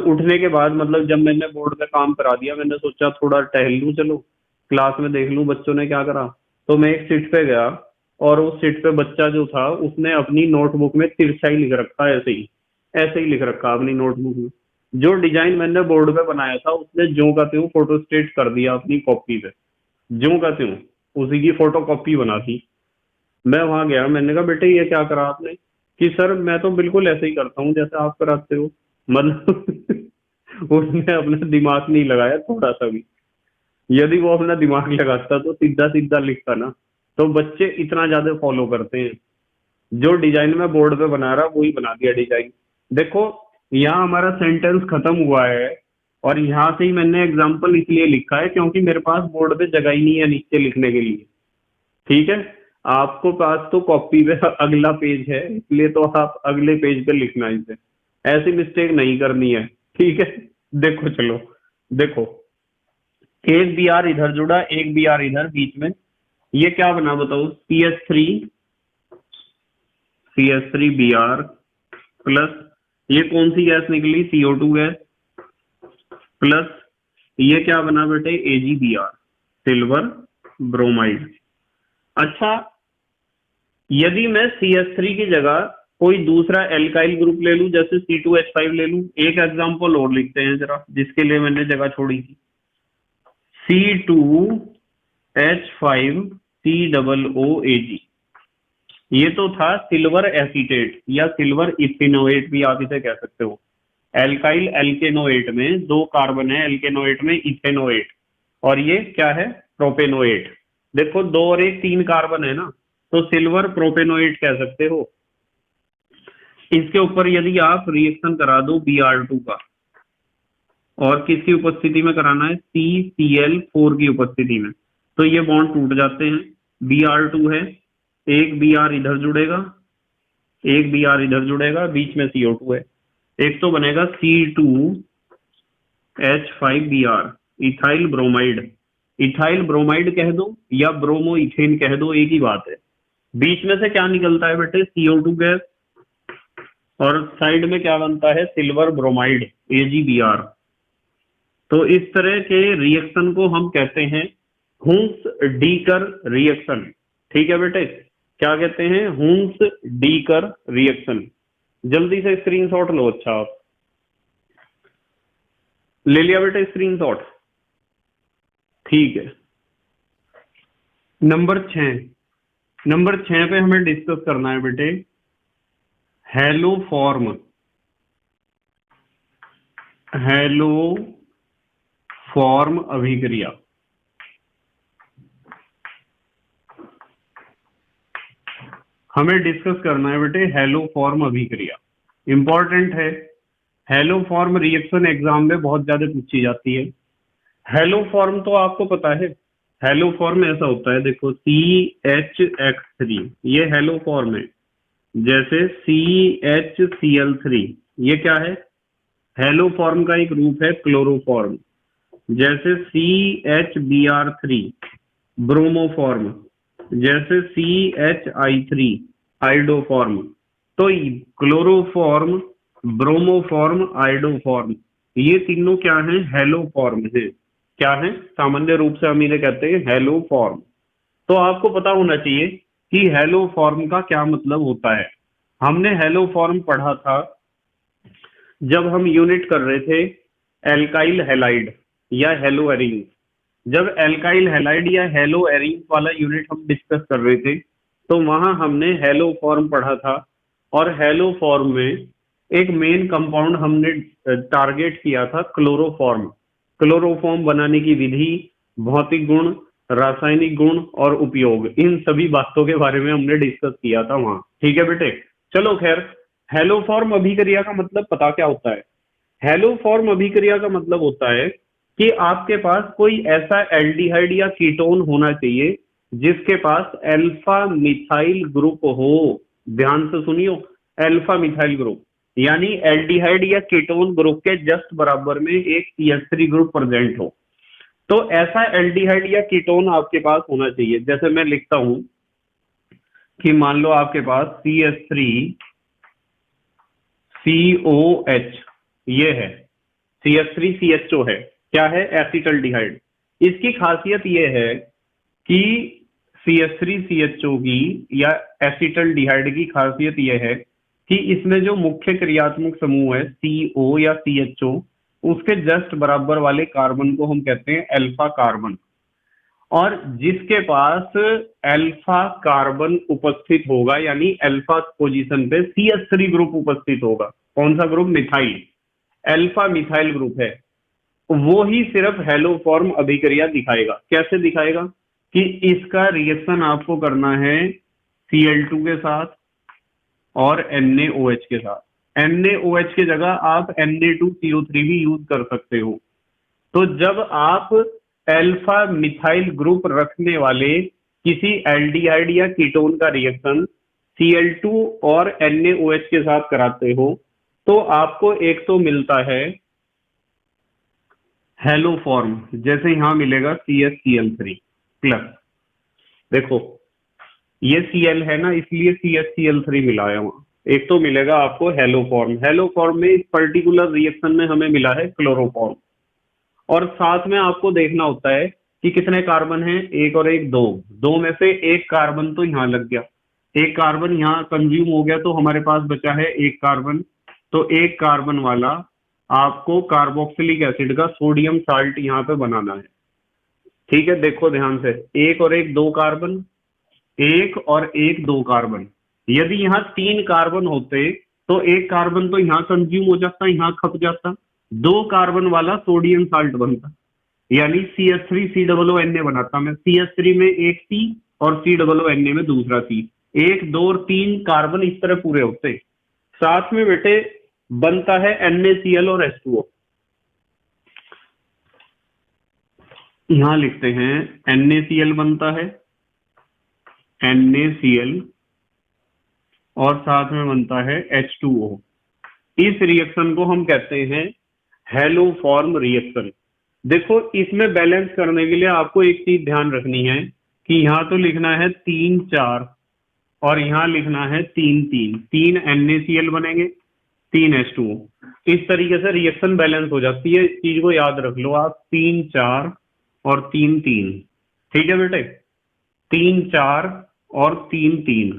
उठने के बाद, मतलब जब मैंने बोर्ड पे काम करा दिया, मैंने सोचा थोड़ा टहल लूं, चलो क्लास में देख लूं बच्चों ने क्या करा। तो मैं एक सीट पे गया, और उस सीट पे बच्चा जो था उसने अपनी नोटबुक में तिरछा ही लिख रखा, ऐसे ही लिख रखा अपनी नोटबुक में। जो डिजाइन मैंने बोर्ड पे बनाया था उसने ज्यों का त्यों फोटो स्टेट कर दिया अपनी कॉपी पे, ज्यों का त्यों उसी की फोटो कॉपी बना दी। मैं वहां गया, मैंने कहा बेटे ये क्या करा आपने? कि सर मैं तो बिल्कुल ऐसे ही करता हूँ जैसे आप कराते हो। मतलब उसने अपना दिमाग नहीं लगाया थोड़ा सा भी। यदि वो अपना दिमाग लगाता तो सीधा सीधा लिखता ना। तो बच्चे इतना ज्यादा फॉलो करते हैं, जो डिजाइन में बोर्ड पे बना रहा वही बना दिया डिजाइन। देखो यहाँ हमारा सेंटेंस खत्म हुआ है, और यहाँ से ही मैंने एग्जाम्पल इसलिए लिखा है क्योंकि मेरे पास बोर्ड पे जगह ही नहीं है नीचे लिखने के लिए। ठीक है, आपको पास तो कॉपी पे अगला पेज है, इसलिए तो आप अगले पेज पे लिखना इसे, ऐसी मिस्टेक नहीं करनी है। ठीक है, देखो चलो, देखो एक Br इधर जुड़ा, एक Br इधर बीच में, ये क्या बना बताओ? CH3Br प्लस ये कौन सी गैस निकली? CO2 गैस, प्लस ये क्या बना बेटे? AgBr, silver bromide. अच्छा, यदि मैं CH3 की जगह कोई दूसरा एल्काइल ग्रुप ले लूं, जैसे C2H5 ले लूं, एक एग्जांपल और लिखते हैं जरा, जिसके लिए मैंने जगह छोड़ी थी। C2H5COOAG, ये तो था सिल्वर एसीटेट या सिल्वर इथेनोएट भी आप इसे कह सकते हो। एल्काइल एल्केनोएट में दो कार्बन है, एल्केनोएट में इथेनोएट, और ये क्या है, प्रोपेनोएट। देखो दो और एक तीन कार्बन है ना, तो सिल्वर प्रोपेनोएट कह सकते हो। इसके ऊपर यदि आप रिएक्शन करा दो Br2 का, और किसकी उपस्थिति में कराना है, CCl4 की उपस्थिति में, तो ये बॉन्ड टूट जाते हैं। Br2 है, एक Br इधर जुड़ेगा, एक Br इधर जुड़ेगा, बीच में CO2 है, एक तो बनेगा C2H5Br, ethyl bromide. Ethyl bromide कह दो या ब्रोमो इथेन कह दो, एक ही बात है। बीच में से क्या निकलता है बेटे, CO2 गैस, और साइड में क्या बनता है, सिल्वर ब्रोमाइड AgBr। तो इस तरह के रिएक्शन को हम कहते हैं हुंस-डीकर रिएक्शन। ठीक है बेटे, क्या कहते हैं, हुंस-डीकर रिएक्शन। जल्दी से स्क्रीनशॉट लो। अच्छा, आप ले लिया बेटे स्क्रीनशॉट, ठीक है। नंबर 6 पे हमें डिस्कस करना है बेटे हैलोफॉर्म अभिक्रिया। हमें डिस्कस करना है बेटे हैलोफॉर्म अभिक्रिया, इंपॉर्टेंट है। हैलोफॉर्म रिएक्शन एग्जाम में बहुत ज्यादा पूछी जाती है। हैलोफॉर्म तो आपको पता है, हैलोफॉर्म ऐसा होता है, देखो CHX3 ये हैलोफॉर्म है, जैसे CHCl3 ये क्या है, हैलोफॉर्म का एक रूप है क्लोरोफॉर्म, जैसे CHBr3 ब्रोमोफॉर्म, जैसे CHI3 आइडोफॉर्म। तो क्लोरोफॉर्म, ब्रोमोफॉर्म, आइडोफॉर्म, ये तीनों क्या हैं, हैलोफॉर्म है। क्या है, सामान्य रूप से हम इन्हें कहते हैं हैलोफॉर्म। तो आपको पता होना चाहिए कि हैलोफॉर्म का क्या मतलब होता है। हमने हैलोफॉर्म पढ़ा था जब हम यूनिट कर रहे थे एल्काइल हैलाइड या हेलो एरीन। जब एल्काइल हैलाइड या हेलो एरीन वाला यूनिट हम डिस्कस कर रहे थे, तो वहां हमने हैलोफॉर्म पढ़ा था, और हैलोफॉर्म में एक मेन कंपाउंड हमने टारगेट किया था क्लोरोफॉर्म। क्लोरोफॉर्म बनाने की विधि, भौतिक गुण, रासायनिक गुण और उपयोग, इन सभी बातों के बारे में हमने डिस्कस किया था वहां। ठीक है बेटे, चलो खैर, हैलोफॉर्म अभिक्रिया का मतलब पता क्या होता है। हैलोफॉर्म अभिक्रिया का मतलब होता है कि आपके पास कोई ऐसा एल्डिहाइड या कीटोन होना चाहिए जिसके पास अल्फा मिथाइल ग्रुप हो। ध्यान से सुनियो, अल्फा मिथाइल ग्रुप, यानी एल्डिहाइड या कीटोन ग्रुप के जस्ट बराबर में एक CH3 ग्रुप प्रेजेंट हो। तो ऐसा एल्डिहाइड या कीटोन आपके पास होना चाहिए। जैसे मैं लिखता हूं कि मान लो आपके पास CH3COH ये है, CH3CHO है, क्या है, एसिटल्डिहाइड। इसकी खासियत ये है कि CH3CHO की या एसिटल्डिहाइड की खासियत यह है कि इसमें जो मुख्य क्रियात्मक समूह है CO या CHO, उसके जस्ट बराबर वाले कार्बन को हम कहते हैं अल्फा कार्बन। और जिसके पास अल्फा कार्बन उपस्थित होगा, यानी अल्फा पोजीशन पे CH3 ग्रुप उपस्थित होगा, कौन सा group, methyl, alpha methyl group है, वो ही सिर्फ हैलोफॉर्म अभिक्रिया दिखाएगा। कैसे दिखाएगा कि इसका रिएक्शन आपको करना है Cl2 के साथ और NaOH के साथ। NaOH की जगह आप Na2CO3 भी यूज कर सकते हो। तो जब आप अल्फा मिथाइल ग्रुप रखने वाले किसी एल्डिहाइड या कीटोन का रिएक्शन Cl2 और NaOH के साथ कराते हो, तो आपको एक तो मिलता है हैलोफॉर्म, जैसे यहां मिलेगा CHCl3 प्लस, देखो ये Cl है ना, इसलिए CHCl3 मिला है वहां। एक तो मिलेगा आपको हैलोफॉर्म। हैलोफॉर्म में इस पर्टिकुलर रिएक्शन में हमें मिला है क्लोरोफॉर्म। और साथ में आपको देखना होता है कि कितने कार्बन हैं, एक और एक, दो में से एक कार्बन तो यहां लग गया, एक कार्बन यहाँ कंज्यूम हो गया तो हमारे पास बचा है एक कार्बन। तो एक कार्बन वाला आपको कार्बोक्सिलिक एसिड का सोडियम साल्ट यहाँ पे बनाना है। ठीक है, देखो ध्यान से, एक और एक दो कार्बन, एक और एक दो कार्बन। यदि यहाँ तीन कार्बन होते तो एक कार्बन तो यहाँ कंज्यूम हो जाता, यहाँ खप जाता, दो कार्बन वाला सोडियम साल्ट बनता, यानी CH3 COO Na बनाता मैं। CH3 में एक C और COO Na में दूसरा C, एक दो और तीन कार्बन इस तरह पूरे होते। साथ में बेटे बनता है NaCl और H2O। यहां लिखते हैं NaCl बनता है, NaCl, और साथ में बनता है H2O। इस रिएक्शन को हम कहते हैं हेलोफॉर्म रिएक्शन। देखो इसमें बैलेंस करने के लिए आपको एक चीज ध्यान रखनी है कि यहाँ तो लिखना है 3 4 और यहाँ लिखना है 3 3, 3 NaCl बनेंगे, 3 H2O। इस तरीके से रिएक्शन बैलेंस हो जाती है। इस चीज को याद रख लो आप, 3 4 और 3 3। ठीक है बेटे, 3 4 और 3 3।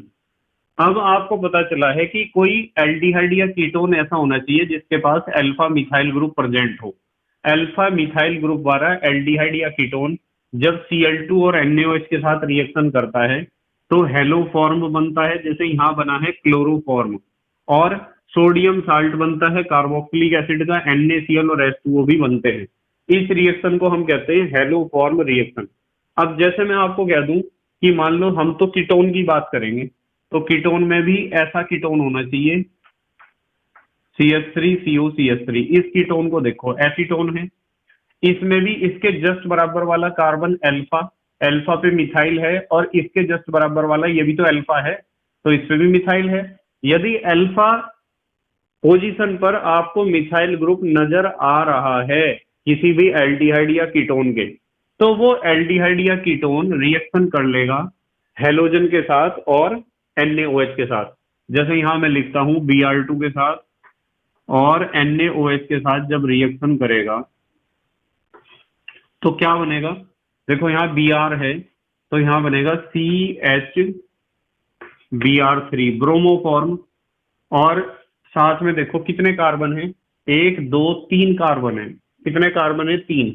अब आपको पता चला है कि कोई एल्डिहाइड या कीटोन ऐसा होना चाहिए जिसके पास अल्फा मिथाइल ग्रुप प्रेजेंट हो। अल्फा मिथाइल ग्रुप वाला एल्डिहाइड या कीटोन जब Cl2 और NaOH के साथ रिएक्शन करता है तो हेलोफॉर्म बनता है, जैसे यहाँ बना है क्लोरोफॉर्म, और सोडियम साल्ट बनता है कार्बोक्सिलिक एसिड का, NaCl और H2O भी बनते हैं। इस रिएक्शन को हम कहते हैं हेलोफॉर्म रिएक्शन। अब जैसे मैं आपको कह दूं कि मान लो हम तो कीटोन की बात करेंगे, तो कीटोन में भी ऐसा कीटोन होना चाहिए CH3COCH3। इस कीटोन को देखो, एसीटोन है, इसमें भी इसके जस्ट बराबर वाला कार्बन अल्फा, अल्फा पे मिथाइल है, और इसके जस्ट बराबर वाला ये भी तो अल्फा है, तो इस पे भी मिथाइल है। यदि अल्फा पोजीशन पर आपको मिथाइल ग्रुप नजर आ रहा है किसी भी एल्डिहाइड या कीटोन के, तो वो एल्डिहाइड या कीटोन रिएक्शन कर लेगा हेलोजन के साथ और NaOH के साथ। जैसे यहां मैं लिखता हूं Br2 के साथ और NaOH के साथ जब रिएक्शन करेगा तो क्या बनेगा, देखो यहाँ Br है तो यहाँ बनेगा CH ब्रोमोफॉर्म, और साथ में देखो कितने कार्बन है, 1 2 3 कार्बन है। कितने कार्बन है, 3।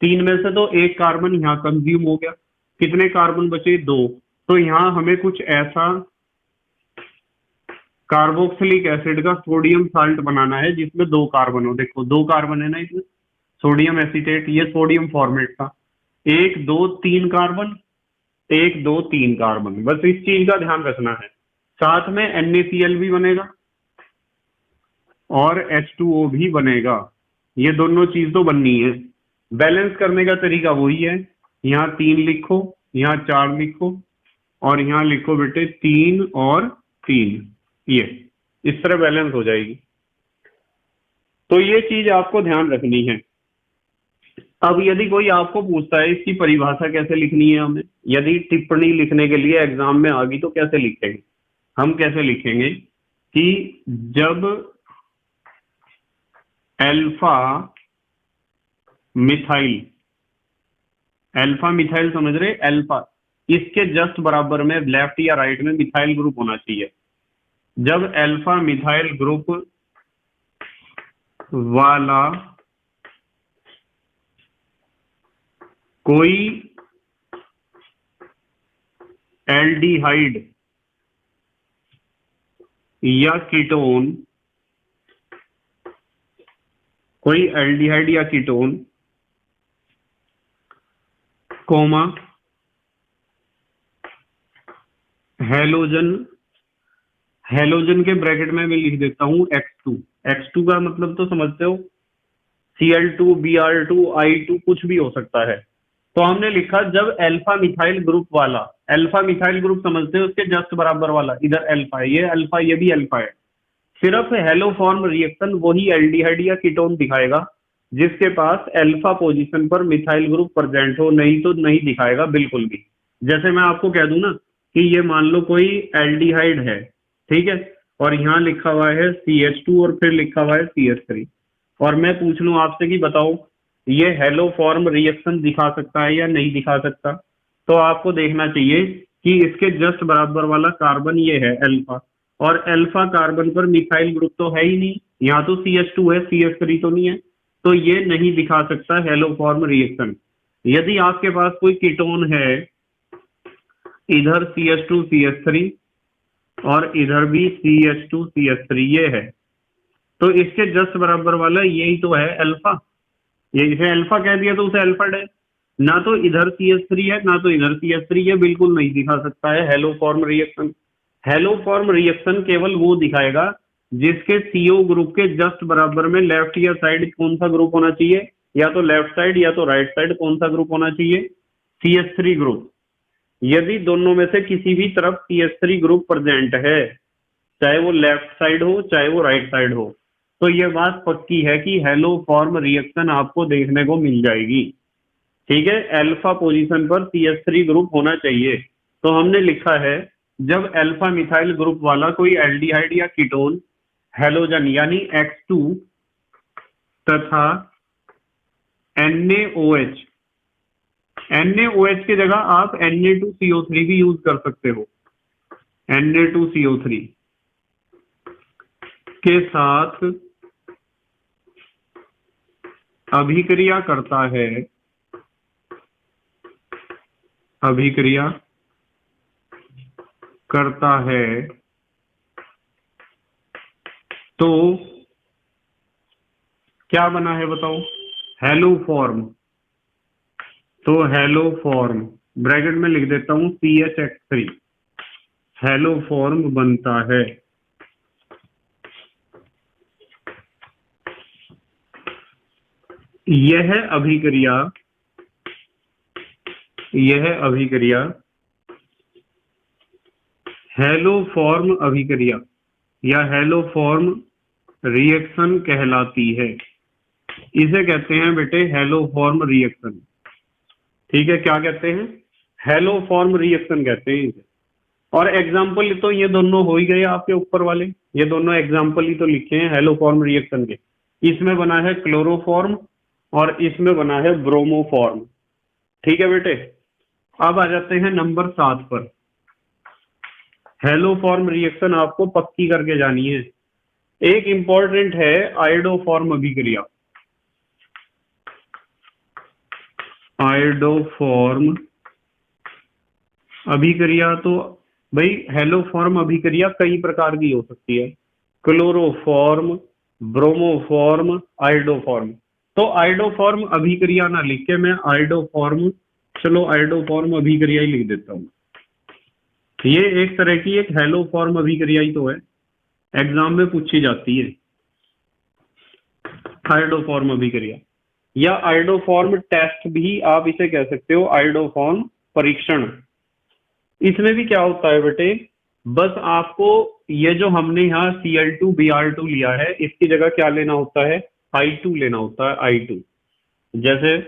3 में से तो एक कार्बन यहाँ कंज्यूम हो गया, कितने कार्बन बचे, 2। तो यहाँ हमें कुछ ऐसा कार्बोक्सिलिक एसिड का सोडियम साल्ट बनाना है जिसमें 2 कार्बन हो। देखो 2 कार्बन है ना इसमें, सोडियम एसीटेट, ये सोडियम फॉर्मेट था। 1 2 3 कार्बन, 1 2 3 कार्बन, बस इस चीज का ध्यान रखना है। साथ में NaCl भी बनेगा और H2O भी बनेगा, ये दोनों चीज तो बननी है। बैलेंस करने का तरीका वही है, यहाँ 3 लिखो, यहाँ 4 लिखो, और यहाँ लिखो बेटे 3 और 3, ये इस तरह बैलेंस हो जाएगी। तो ये चीज आपको ध्यान रखनी है। अब यदि कोई आपको पूछता है इसकी परिभाषा कैसे लिखनी है हमें, यदि टिप्पणी लिखने के लिए एग्जाम में आ गई तो कैसे लिखेंगे, हम कैसे लिखेंगे कि जब अल्फा मिथाइल समझ रहे, अल्फा, इसके जस्ट बराबर में लेफ्ट या राइट में मिथाइल ग्रुप होना चाहिए। जब अल्फा मिथाइल ग्रुप वाला कोई एल्डिहाइड या कीटोन, कोई एल्डिहाइड या कीटोन कोमा हेलोजन के ब्रैकेट में मैं लिख देता हूं X2 का मतलब तो समझते हो, Cl2 Br2 I2 कुछ भी हो सकता है। तो हमने लिखा जब अल्फा मिथाइल ग्रुप वाला, अल्फा मिथाइल ग्रुप समझते हो उसके जस्ट बराबर वाला, इधर अल्फा है, ये अल्फा, ये भी अल्फा है। सिर्फ हेलोफॉर्म रिएक्शन वही एल्डिहाइड या कीटोन दिखाएगा जिसके पास अल्फा पोजीशन पर मिथाइल ग्रुप प्रेजेंट हो, नहीं तो नहीं दिखाएगा बिल्कुल भी। जैसे मैं आपको कह दूं ना कि ये मान लो कोई एल्डिहाइड है, ठीक है, और यहाँ लिखा हुआ है CH2 और फिर लिखा हुआ है CH3, और मैं पूछ लूं आपसे कि बताओ ये हेलोफॉर्म रिएक्शन दिखा सकता है या नहीं दिखा सकता, तो आपको देखना चाहिए कि इसके जस्ट बराबर वाला कार्बन ये है अल्फा, और अल्फा कार्बन पर मिथाइल ग्रुप तो है ही नहीं, यहाँ तो CH2 है, CH3 तो नहीं है, तो ये नहीं दिखा सकता हेलोफॉर्म रिएक्शन। यदि आपके पास कोई कीटोन है, इधर CH2 CH3 और इधर भी CH2 CH3 ये है, तो इसके जस्ट बराबर वाला यही तो है अल्फा, ये इसे अल्फा कह दिया तो उसे अल्फाड है। ना तो इधर CH3 है ना तो इधर CH3 है, बिल्कुल नहीं दिखा सकता है हेलोफॉर्म रिएक्शन। हेलोफॉर्म रिएक्शन केवल वो दिखाएगा जिसके CO ग्रुप के जस्ट बराबर में लेफ्ट या साइड कौन सा ग्रुप होना चाहिए, या तो लेफ्ट साइड या तो राइट साइड कौन सा ग्रुप होना चाहिए, CH3 ग्रुप। यदि दोनों में से किसी भी तरफ CH3 ग्रुप प्रेजेंट है, चाहे वो लेफ्ट साइड हो चाहे वो राइट साइड हो, तो ये बात पक्की है कि हेलोफॉर्म रिएक्शन आपको देखने को मिल जाएगी। ठीक है, अल्फा पोजीशन पर CH3 ग्रुप होना चाहिए। तो हमने लिखा है जब अल्फा मिथाइल ग्रुप वाला कोई एल्डिहाइड या कीटोन हेलोजन यानी X2 तथा NaOH, NaOH की जगह आप Na2CO3 भी यूज कर सकते हो, Na2CO3 के साथ अभिक्रिया करता है, अभिक्रिया करता है, तो क्या बना है बताओ, हेलोफॉर्म। तो हेलोफॉर्म ब्रैकेट में लिख देता हूं CHX3, हेलोफॉर्म बनता है। यह अभिक्रिया, यह अभिक्रिया हेलोफॉर्म अभिक्रिया या हेलोफॉर्म रिएक्शन कहलाती है। इसे कहते हैं बेटे हेलोफॉर्म रिएक्शन। ठीक है, क्या कहते हैं, हेलोफॉर्म रिएक्शन कहते हैं इसे। और एग्जाम्पल तो ये दोनों हो ही गए आपके ऊपर वाले, ये दोनों एग्जाम्पल ही तो लिखे हैं हेलोफॉर्म रिएक्शन के। इसमें बना है क्लोरोफॉर्म और इसमें बना है ब्रोमोफॉर्म। ठीक है बेटे, अब आ जाते हैं नंबर 7 पर। हेलोफॉर्म रिएक्शन आपको पक्की करके जानी है। एक इंपॉर्टेंट है आयोडोफॉर्म अभिक्रिया। आयोडोफॉर्म अभिक्रिया तो भाई हेलोफॉर्म अभिक्रिया कई प्रकार की हो सकती है, क्लोरोफॉर्म, ब्रोमोफॉर्म, आयोडोफॉर्म। तो आयोडोफॉर्म अभिक्रिया ना लिख के मैं आयोडोफॉर्म, चलो आयोडोफॉर्म अभिक्रिया ही लिख देता हूं। ये एक तरह की एक हेलोफॉर्म अभिक्रिया ही तो है, एग्जाम में पूछी जाती है आयोडोफॉर्म अभिक्रिया, या आयोडोफॉर्म टेस्ट भी आप इसे कह सकते हो, आयोडोफॉर्म परीक्षण। इसमें भी क्या होता है बेटे, बस आपको ये जो हमने यहाँ Cl2 Br2 लिया है, इसकी जगह क्या लेना होता है, I2 लेना होता है, I2। जैसे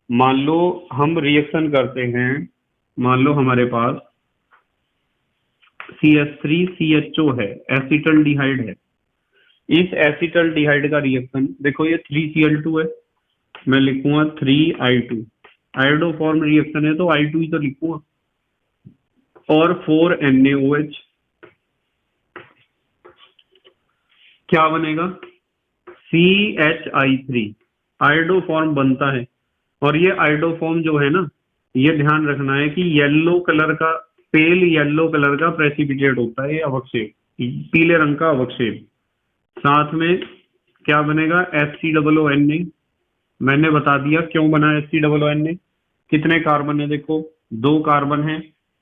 मान लो हम रिएक्शन करते हैं, मान लो हमारे पास CH3CHO है, एसिटल्डिहाइड है। इस एसिटल्डिहाइड का रिएक्शन देखो, ये 3Cl2 है, मैं लिखूंगा 3I2। आयोडोफॉर्म रिएक्शन है तो I2 ही तो लिखूंगा, और 4NaOH। क्या बनेगा, CHI3। आयोडोफॉर्म बनता है, और ये आयोडोफॉर्म जो है ना, ये ध्यान रखना है कि येलो कलर का, पेल येलो कलर का प्रेसिपिटेट होता है, ये अवक्षेप, पीले रंग का अवक्षेप। साथ में क्या बनेगा, HCOONA। मैंने बता दिया क्यों बना HCOONA। कितने कार्बन है, देखो 2 कार्बन है,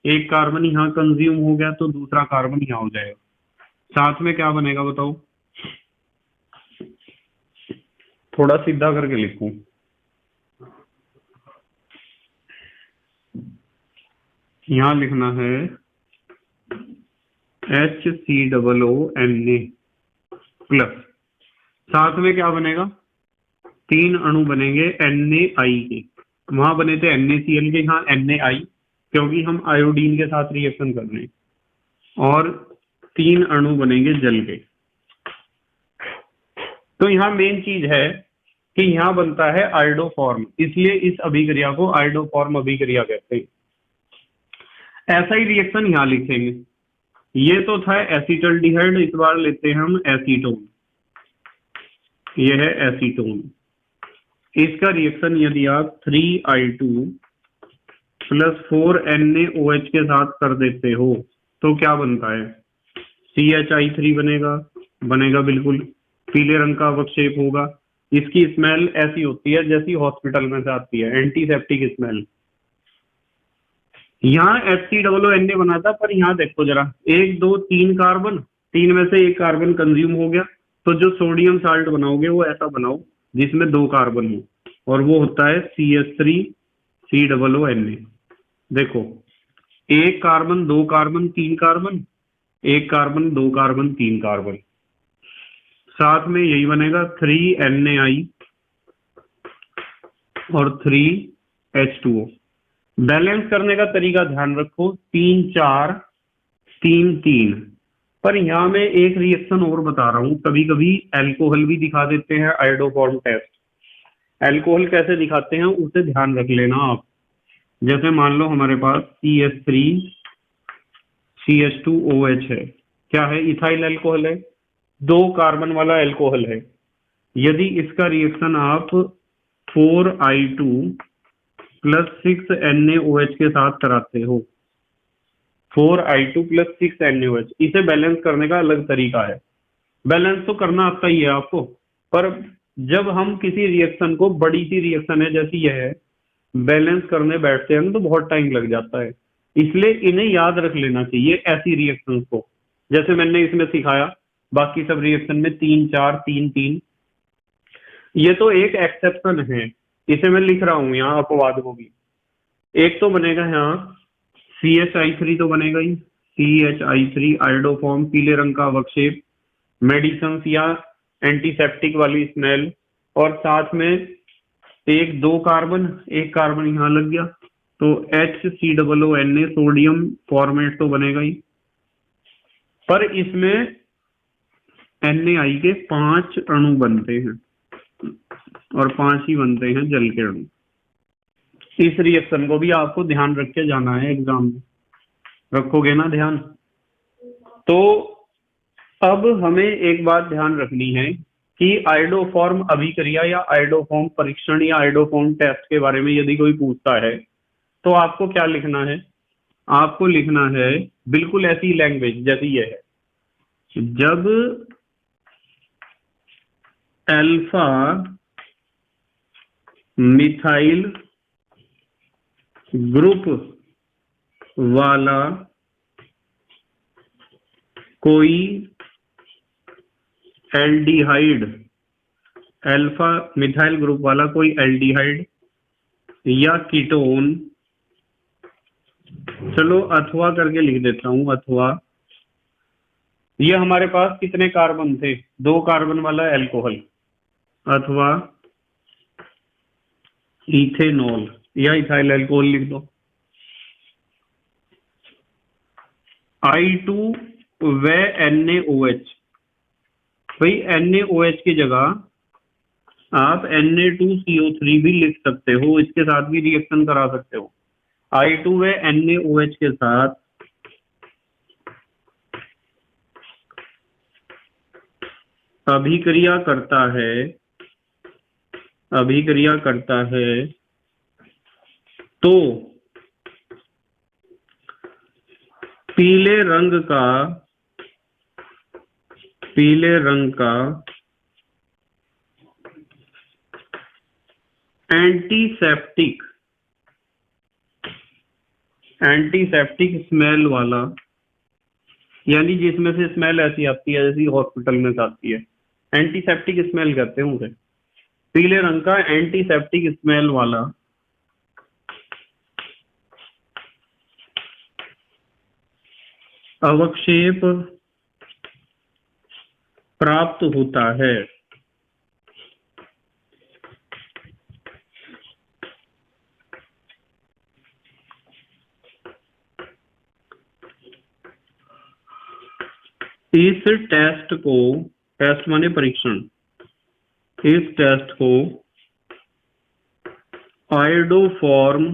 एक कार्बन यहाँ कंज्यूम हो गया तो दूसरा कार्बन यहाँ हो जाएगा। साथ में क्या बनेगा बताओ, थोड़ा सीधा करके लिखूं, यहां लिखना है HCOONA प्लस। साथ में क्या बनेगा, 3 अणु बनेंगे NaI के, वहां बने थे NaCl के, यहाँ NaI, क्योंकि हम आयोडीन के साथ रिएक्शन कर रहे हैं, और 3 अणु बनेंगे जल के। तो यहाँ मेन चीज है कि यहाँ बनता है आयोडोफॉर्म, इसलिए इस अभिक्रिया को आयोडोफॉर्म अभिक्रिया कहते हैं। ऐसा ही रिएक्शन यहाँ लिखेंगे। ये तो था एसिटल्डिहाइड, इस बार लेते हैं हम एसीटोन। ये है एसीटोन। इसका रिएक्शन यदि आप 3I2 प्लस 4NaOH के साथ कर देते हो तो क्या बनता है? CHI3 बनेगा। बनेगा बिल्कुल, पीले रंग का अवक्षेप होगा। इसकी स्मेल ऐसी होती है जैसी हॉस्पिटल में से आती है, एंटीसेप्टिक स्मेल। यहाँ HCOONA बना था, पर यहाँ देखो जरा, 1 2 3 कार्बन, 3 में से 1 कार्बन कंज्यूम हो गया। तो जो सोडियम साल्ट बनाओगे वो ऐसा बनाओ जिसमें 2 कार्बन हो, और वो होता है CH3COONA। देखो, 1 carbon, 2 carbon, 3 carbon, 1 carbon, 2 carbon, 3 carbon, साथ में यही बनेगा 3NaI और 3H2O। बैलेंस करने का तरीका ध्यान रखो, 3 4 3 3। पर यहाँ मैं एक रिएक्शन और बता रहा हूँ, कभी कभी एल्कोहल भी दिखा देते हैं आयोडोफॉर्म टेस्ट। एल्कोहल कैसे दिखाते हैं उसे ध्यान रख लेना आप। जैसे मान लो हमारे पास CH3 CH2OH है, क्या है? इथाइल अल्कोहल है, 2 कार्बन वाला अल्कोहल है। यदि इसका रिएक्शन आप 4I2 प्लस 6NaOH के साथ कराते हो, 4I2 प्लस 6NaOH, इसे बैलेंस करने का अलग तरीका है। बैलेंस तो करना आता ही है आपको, पर जब हम किसी रिएक्शन को, बड़ी सी रिएक्शन है जैसी यह है, बैलेंस करने बैठते हैं तो बहुत टाइम लग जाता है। इसलिए इन्हें याद रख लेना चाहिए ऐसी रिएक्शंस को, जैसे मैंने इसमें सिखाया। बाकी सब रिएक्शन में 3 4 3 3। ये तो एक एक्सेप्शन है, इसे मैं लिख रहा हूं यहाँ अपवाद को भी। एक तो बनेगा यहाँ CHI3 तो बनेगा ही, CHI3 आयोडोफॉर्म, पीले रंग का अवक्षेप, मेडिसिन या एंटीसेप्टिक वाली स्मेल, और साथ में 1 2 कार्बन, 1 कार्बन यहाँ लग गया, तो HCOONA, सोडियम फॉर्मेट तो बनेगा ही। पर इसमें NaI के 5 अणु बनते हैं, और 5 ही बनते हैं जल के अणु। इस रिएक्शन को भी आपको ध्यान रख के जाना है एग्जाम में, रखोगे ना ध्यान? तो अब हमें एक बात ध्यान रखनी है कि आयोडोफॉर्म अभिक्रिया या आयोडोफॉर्म परीक्षण या आयोडोफॉर्म टेस्ट के बारे में यदि कोई पूछता है तो आपको क्या लिखना है? आपको लिखना है बिल्कुल ऐसी लैंग्वेज जैसी ये है, जब अल्फा मिथाइल ग्रुप वाला कोई एल्डिहाइड, अल्फा मिथाइल ग्रुप वाला कोई एल्डिहाइड या कीटोन, चलो अथवा करके लिख देता हूं, अथवा, ये हमारे पास कितने कार्बन थे? 2 कार्बन वाला अल्कोहल, अथवा इथेनॉल या इथाइल अल्कोहल लिख दो। I2 व NaOH, भाई NaOH की जगह आप Na2CO3 भी लिख सकते हो, इसके साथ भी रिएक्शन करा सकते हो। I2 व NaOH के साथ अभिक्रिया करता है तो पीले रंग का एंटीसेप्टिक स्मेल वाला, यानी जिसमें से स्मेल ऐसी आती है जैसी हॉस्पिटल में से आती है, एंटीसेप्टिक स्मेल कहते हैं उसे। पीले रंग का एंटीसेप्टिक स्मेल वाला अवक्षेप प्राप्त होता है। इस टेस्ट को, टेस्ट माने परीक्षण, इस टेस्ट को आयोडोफॉर्म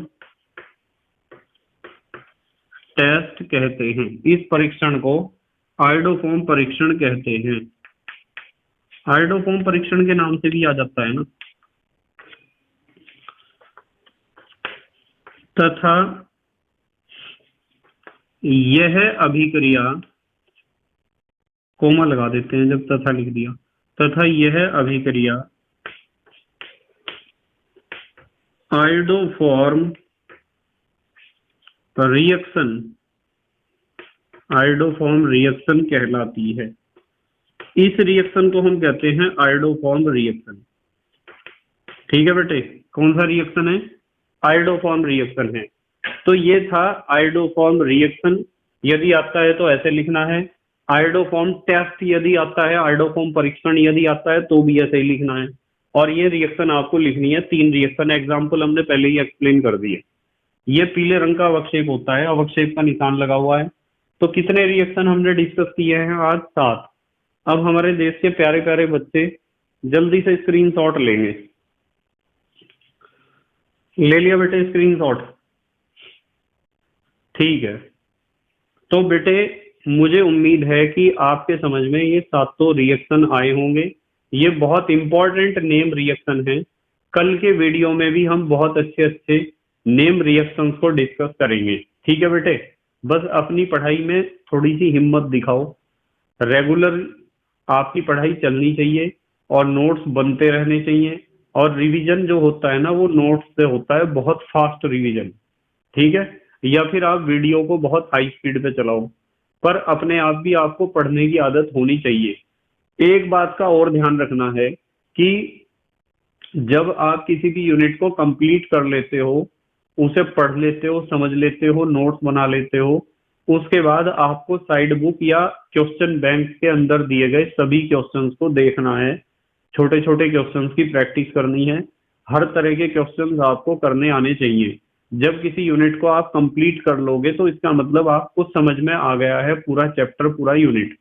टेस्ट कहते हैं। इस परीक्षण को आयोडोफॉर्म परीक्षण कहते हैं। आयोडोफॉर्म परीक्षण के नाम से भी आ जाता है ना। तथा यह अभिक्रिया, कोमा लगा देते हैं जब तथा लिख दिया, तथा यह अभिक्रिया आयोडोफॉर्म रिएक्शन, आयोडोफॉर्म रिएक्शन कहलाती है। इस रिएक्शन को हम कहते हैं आयोडोफॉर्म रिएक्शन। ठीक है बेटे, कौन सा रिएक्शन है? आयोडोफॉर्म रिएक्शन है। तो ये था आयोडोफॉर्म रिएक्शन। यदि आता है तो ऐसे लिखना है। आयोडोफॉर्म टेस्ट यदि आता है, आयोडोफॉर्म परीक्षण यदि आता है तो भी ऐसे ही लिखना है। और ये रिएक्शन आपको लिखनी है। 3 रिएक्शन एग्जाम्पल हमने पहले ही एक्सप्लेन कर दिए। ये पीले रंग का अवक्षेप होता है, अवक्षेप का निशान लगा हुआ है। तो कितने रिएक्शन हमने डिस्कस किए हैं आज? 7। अब हमारे देश के प्यारे प्यारे बच्चे जल्दी से स्क्रीनशॉट लेंगे। ले लिया बेटे स्क्रीनशॉट? ठीक है। तो बेटे मुझे उम्मीद है कि आपके समझ में ये 7 रिएक्शन आए होंगे। ये बहुत इंपॉर्टेंट नेम रिएक्शन है। कल के वीडियो में भी हम बहुत अच्छे अच्छे नेम रिएक्शंस को डिस्कस करेंगे। ठीक है बेटे, बस अपनी पढ़ाई में थोड़ी सी हिम्मत दिखाओ। रेगुलर आपकी पढ़ाई चलनी चाहिए और नोट्स बनते रहने चाहिए। और रिवीजन जो होता है ना, वो नोट्स से होता है, बहुत फास्ट रिवीजन। ठीक है, या फिर आप वीडियो को बहुत हाई स्पीड पे चलाओ, पर अपने आप भी आपको पढ़ने की आदत होनी चाहिए। एक बात का और ध्यान रखना है कि जब आप किसी भी यूनिट को कंप्लीट कर लेते हो, उसे पढ़ लेते हो, समझ लेते हो, नोट्स बना लेते हो, उसके बाद आपको साइड बुक या क्वेश्चन बैंक के अंदर दिए गए सभी क्वेश्चंस को देखना है। छोटे छोटे क्वेश्चंस की प्रैक्टिस करनी है। हर तरह के क्वेश्चंस आपको करने आने चाहिए। जब किसी यूनिट को आप कंप्लीट कर लोगे तो इसका मतलब आपको समझ में आ गया है पूरा चैप्टर, पूरा यूनिट।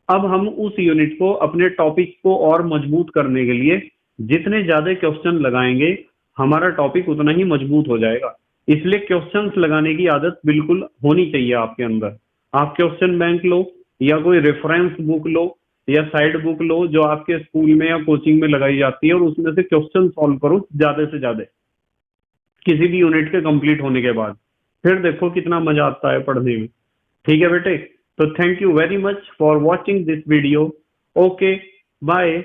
अब हम उस यूनिट को, अपने टॉपिक को और मजबूत करने के लिए जितने ज्यादा क्वेश्चन लगाएंगे, हमारा टॉपिक उतना ही मजबूत हो जाएगा। इसलिए क्वेश्चंस लगाने की आदत बिल्कुल होनी चाहिए आपके अंदर। आप क्वेश्चन बैंक लो या कोई रेफरेंस बुक लो या साइड बुक लो जो आपके स्कूल में या कोचिंग में लगाई जाती है, और उसमें से क्वेश्चन सॉल्व करो ज्यादा से ज्यादा किसी भी यूनिट के कंप्लीट होने के बाद। फिर देखो कितना मजा आता है पढ़ने में। ठीक है बेटे, तो thank you very much for watching this video. Okay, bye.